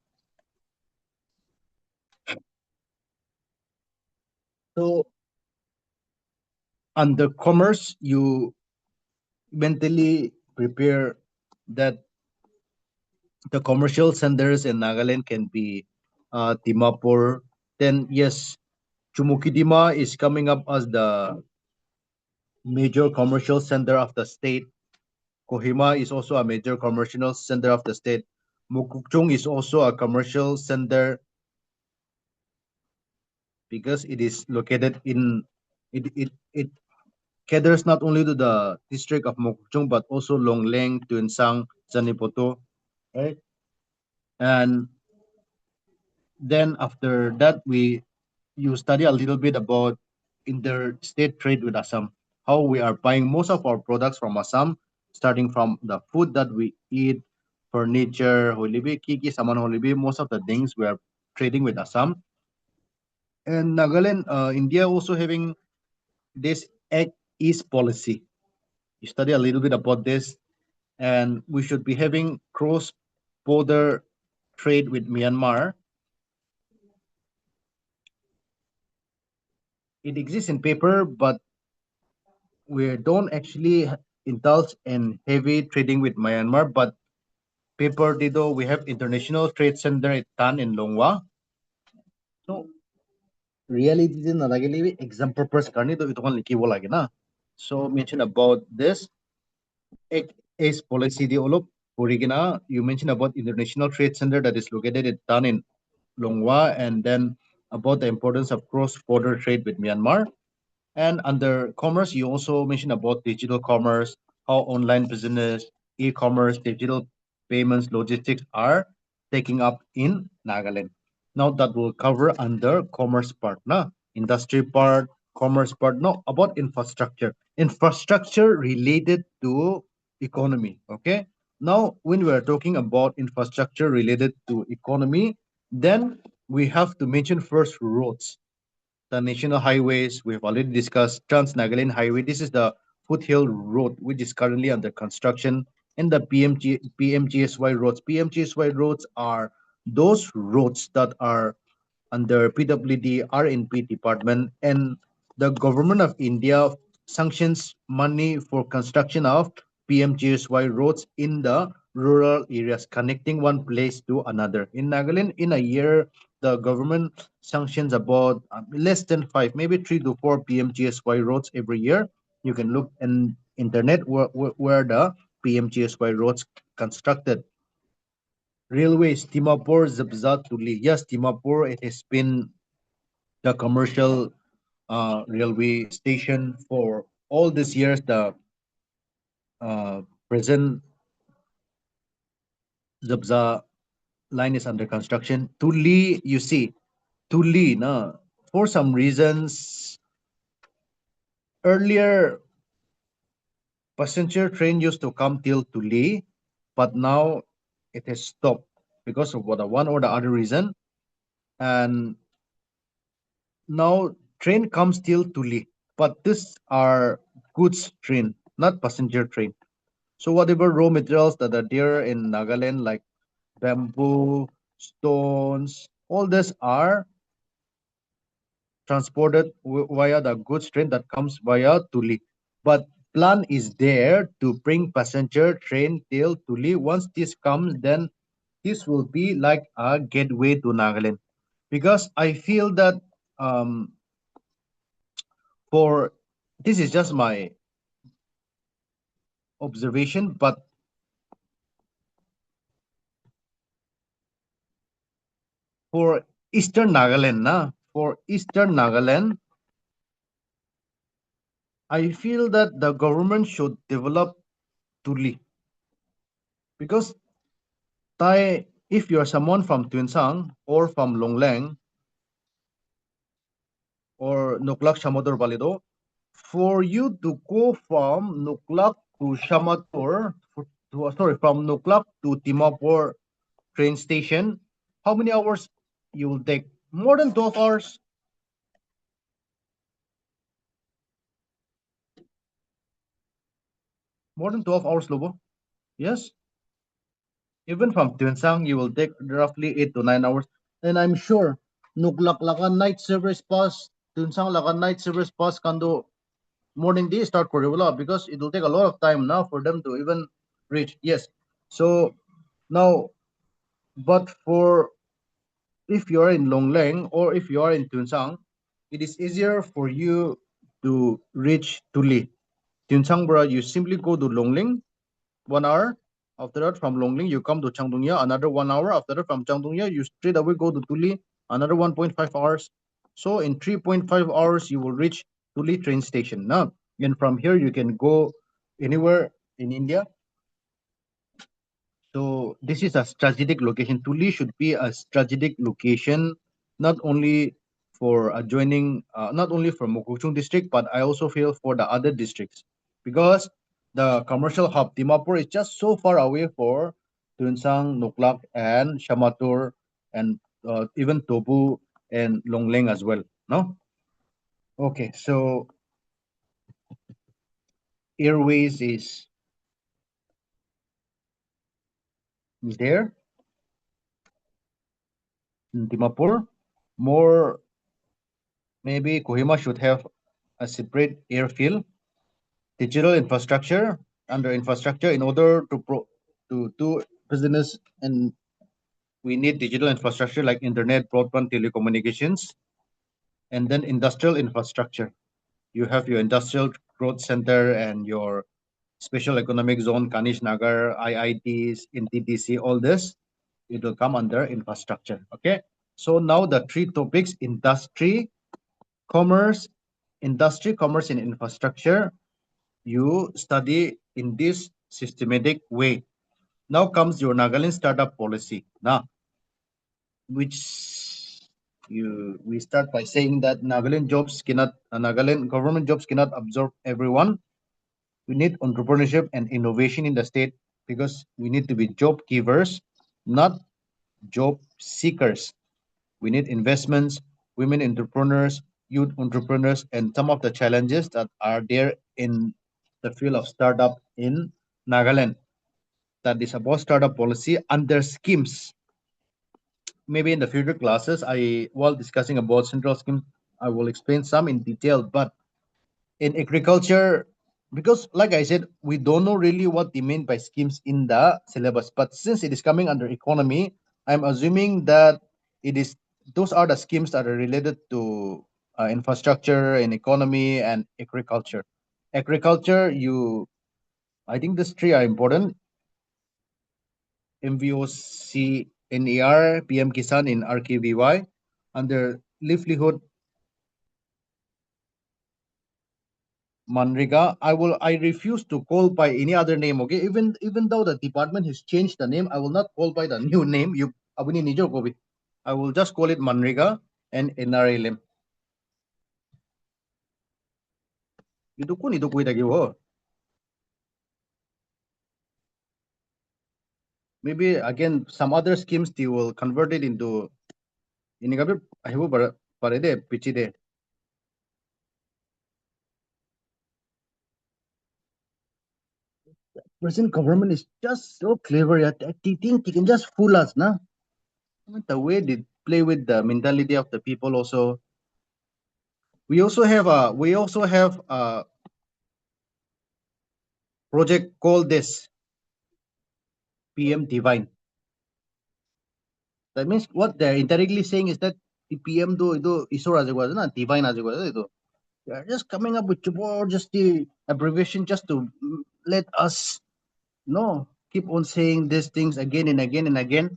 So under commerce, you mentally prepare that the commercial centers in Nagaland can be Dimapur. Then yes, Chumukidima is coming up as the major commercial center of the state. Kohima is also a major commercial center of the state. Mukukchung is also a commercial center because it is located in it caters not only to the district of Mukukchung but also Longleng, Tuensang, Zanipoto, right? And then after that we you study a little bit about interstate trade with Assam, how we are buying most of our products from Assam, starting from the food that we eat, furniture, holibi, kiki, saman holibi, most of the things we are trading with Assam. And Nagaland, India also having this Act East policy. You study a little bit about this, and we should be having cross-border trade with Myanmar. It exists in paper, but we don't actually indulge in heavy trading with Myanmar, but paper dito, we have International Trade Center at Tan in Longwa. So, reality din na lagi exam purpose karni to ito kan likiwo lagi na. So, mention about this ACE policy di olop Purigina, you mentioned about International Trade Center that is located at Tan in Longwa, and then about the importance of cross-border trade with Myanmar. And under commerce, you also mentioned about digital commerce, how online business, e-commerce, digital payments, logistics are taking up in Nagaland. Now that will cover under commerce part, na industry part, commerce part. No, about infrastructure. Infrastructure related to economy. Okay. Now, when we are talking about infrastructure related to economy, then we have to mention first roads. the national highways. We've already discussed Trans-Nagaland Highway. This is the foothill road, which is currently under construction. And the PMGSY roads. PMGSY roads are those roads that are under PWD RNP department, and the government of India sanctions money for construction of PMGSY roads in the rural areas, connecting one place to another. In Nagaland, in a year, the government sanctions about less than five, maybe 3 to 4 PMGSY roads every year. You can look in internet where the PMGSY roads constructed. Railways, Timapur, Zabza, Tuli. Yes, Timapur, it has been the commercial railway station for all these years. The present Zabza line is under construction. Tuli, you see, Tuli, na, for some reasons, earlier passenger train used to come till Tuli, but now it has stopped because of what one or the other reason. And now train comes till Tuli, but these are goods train, not passenger train. So whatever raw materials that are there in Nagaland, like bamboo, stones, all this are transported via the goods train that comes via Tuli. But plan is there to bring passenger train till Tuli. Once this comes, then this will be like a gateway to Nagaland. Because I feel that um, for this is just my observation, but for Eastern Nagaland, for Eastern Nagaland, I feel that the government should develop Tuli because if you are someone from Tuensang or from Longlang or Nuklak Shamator Balido, for you to go from Nuklak to Shamator, from Nuklak to Timapur train station, how many hours you will take? More than 12 hours. More than 12 hours, Lobo. Yes. Even from Tuensang, you will take roughly 8 to 9 hours. And I'm sure, Nuklak Laka night service pass, Tuensang Laka night service pass, Kando morning day start Koribula because it will take a lot of time now for them to even reach. Yes. So now, but for if you are in Longleng or if you are in Tuensang, it is easier for you to reach Tuli. Tuensang, bro, you simply go to Longling 1 hour. After that, from Longling, you come to Changdungya, another 1 hour. After that, from Changdungya, you straight away go to Tuli, another 1.5 hours. So in 3.5 hours, you will reach Tuli train station. Now, and from here, you can go anywhere in India. So this is a strategic location. Tuli should be a strategic location, not only for adjoining, not only for Mokokchung district, but I also feel for the other districts because the commercial hub Dimapur is just so far away for Tuensang, Nuklak, and Shamatur, and even Tobu and Longleng as well. No. Okay, so airways is there in Dimapur. More maybe Kohima should have a separate airfield, digital infrastructure under infrastructure in order to do business, and we need digital infrastructure like internet, broadband, telecommunications, and then industrial infrastructure. You have your industrial growth center and your special economic zone, Kanish Nagar, IITs, NTDC, all this, it will come under infrastructure. Okay. So now the three topics: commerce, commerce, and infrastructure. You study in this systematic way. Now comes your Nagaland startup policy. Now, which we start by saying that Nagaland government jobs cannot absorb everyone. We need entrepreneurship and innovation in the state because we need to be job givers, not job seekers. We need investments, women entrepreneurs, youth entrepreneurs and some of the challenges that are there in the field of startup in Nagaland. That is about startup policy under schemes. Maybe in the future classes, while discussing about central schemes, I will explain some in detail. But in agriculture, because like I said, we don't know really what they mean by schemes in the syllabus. But since it is coming under economy, I'm assuming that it is those are the schemes that are related to infrastructure and economy and agriculture. Agriculture, I think these three are important: MVOC, NER, PM Kisan in RKVY. Under livelihood Manriga, I refuse to call by any other name. Okay, even though the department has changed the name, I will not call by the new name. You abuni nijo kobi. I will just call it Manriga and NRLM. Itu kun itu kui tagi ho. Maybe again some other schemes they will convert it into ini kabi ahibu para de pichi de. Present government is just so clever. Yeah, they think they can just fool us, na? The way they play with the mentality of the people also. We also have a project called this PM Divine. That means what they're indirectly saying is that the PM do isor as was na divine as was ito. They're just coming up with just the abbreviation just to let us no keep on saying these things again and again and again.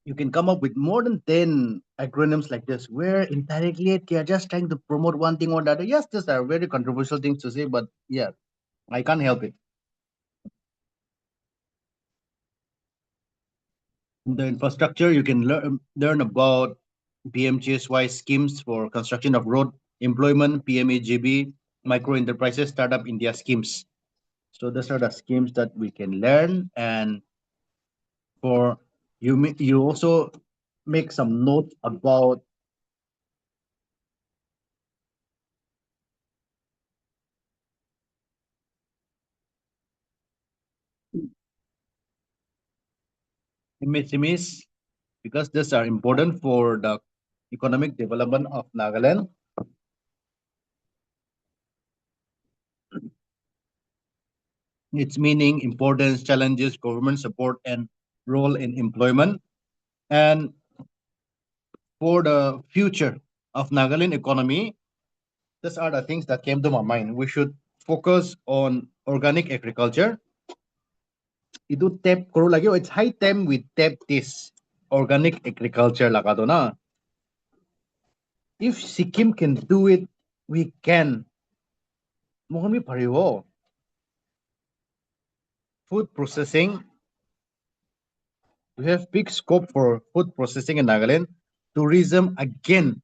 You can come up with more than 10 acronyms like this, where indirectly they are just trying to promote one thing or the other. Yes, these are very controversial things to say, but yeah, I can't help it. In the infrastructure, you can learn about PMGSY schemes for construction of road, employment, PMEGB, micro enterprises, startup India schemes. So those are the schemes that we can learn. And for you also make some notes about MSMEs because these are important for the economic development of Nagaland. Its meaning, importance, challenges, government support, and role in employment. And for the future of Nagaland economy, these are the things that came to my mind. We should focus on organic agriculture. Itu tap karo lagi. It's high time we tap this organic agriculture lagado na. If Sikkim can do it, we can. Mohami pariwo. Food processing. We have big scope for food processing in Nagaland. Tourism again.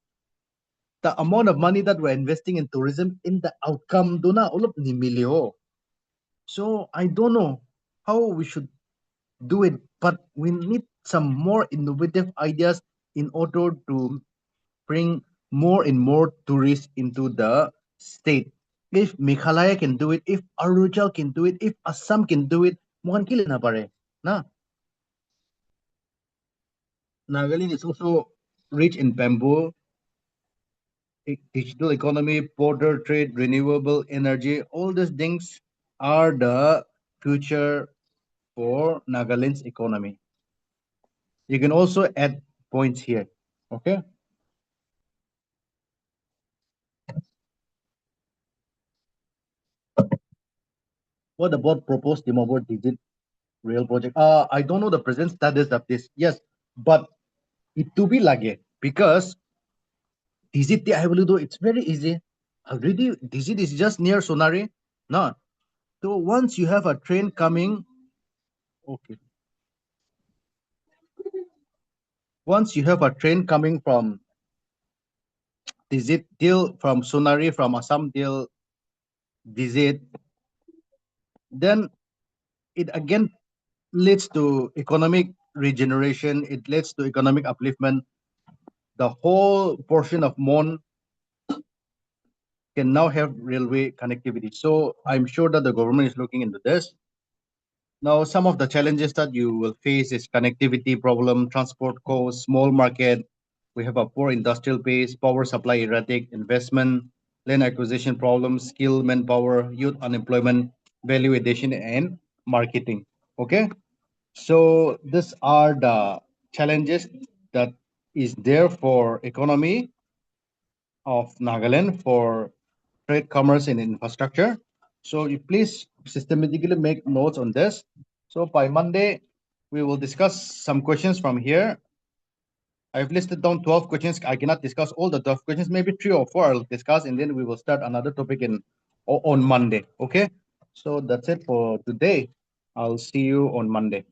The amount of money that we're investing in tourism in the outcome do na ulap ni milyo. So I don't know how we should do it, but we need some more innovative ideas in order to bring more and more tourists into the state. If Meghalaya can do it, if Arunachal can do it, if Assam can do it, mukan kili na pare. Na Nagaland is also rich in bamboo, digital economy, border trade, renewable energy. All these things are the future for Nagaland's economy. You can also add points here. Okay. What about proposed Dimapur Digit Rail project? I don't know the present status of this. Yes, but it to be lagi because Digit I will do it's very easy. Already Digit is just near Sonari. No. So once you have a train coming, okay. Once you have a train coming from Digit till from Sonari from Assam till Digit, then it again leads to economic regeneration. It leads to economic upliftment. the whole portion of Mon can now have railway connectivity. So I'm sure that the government is looking into this. Now, some of the challenges that you will face is connectivity problem, transport costs, small market. We have a poor industrial base, power supply erratic, investment, land acquisition problems, skill, manpower, youth unemployment, value addition, and marketing. Okay, so these are the challenges that is there for economy of Nagaland for trade, commerce, and infrastructure. So you please systematically make notes on this. So by Monday, we will discuss some questions from here. I've listed down 12 questions. I cannot discuss all the 12 questions. Maybe 3 or 4 I'll discuss, and then we will start another topic on Monday. Okay. So that's it for today. I'll see you on Monday.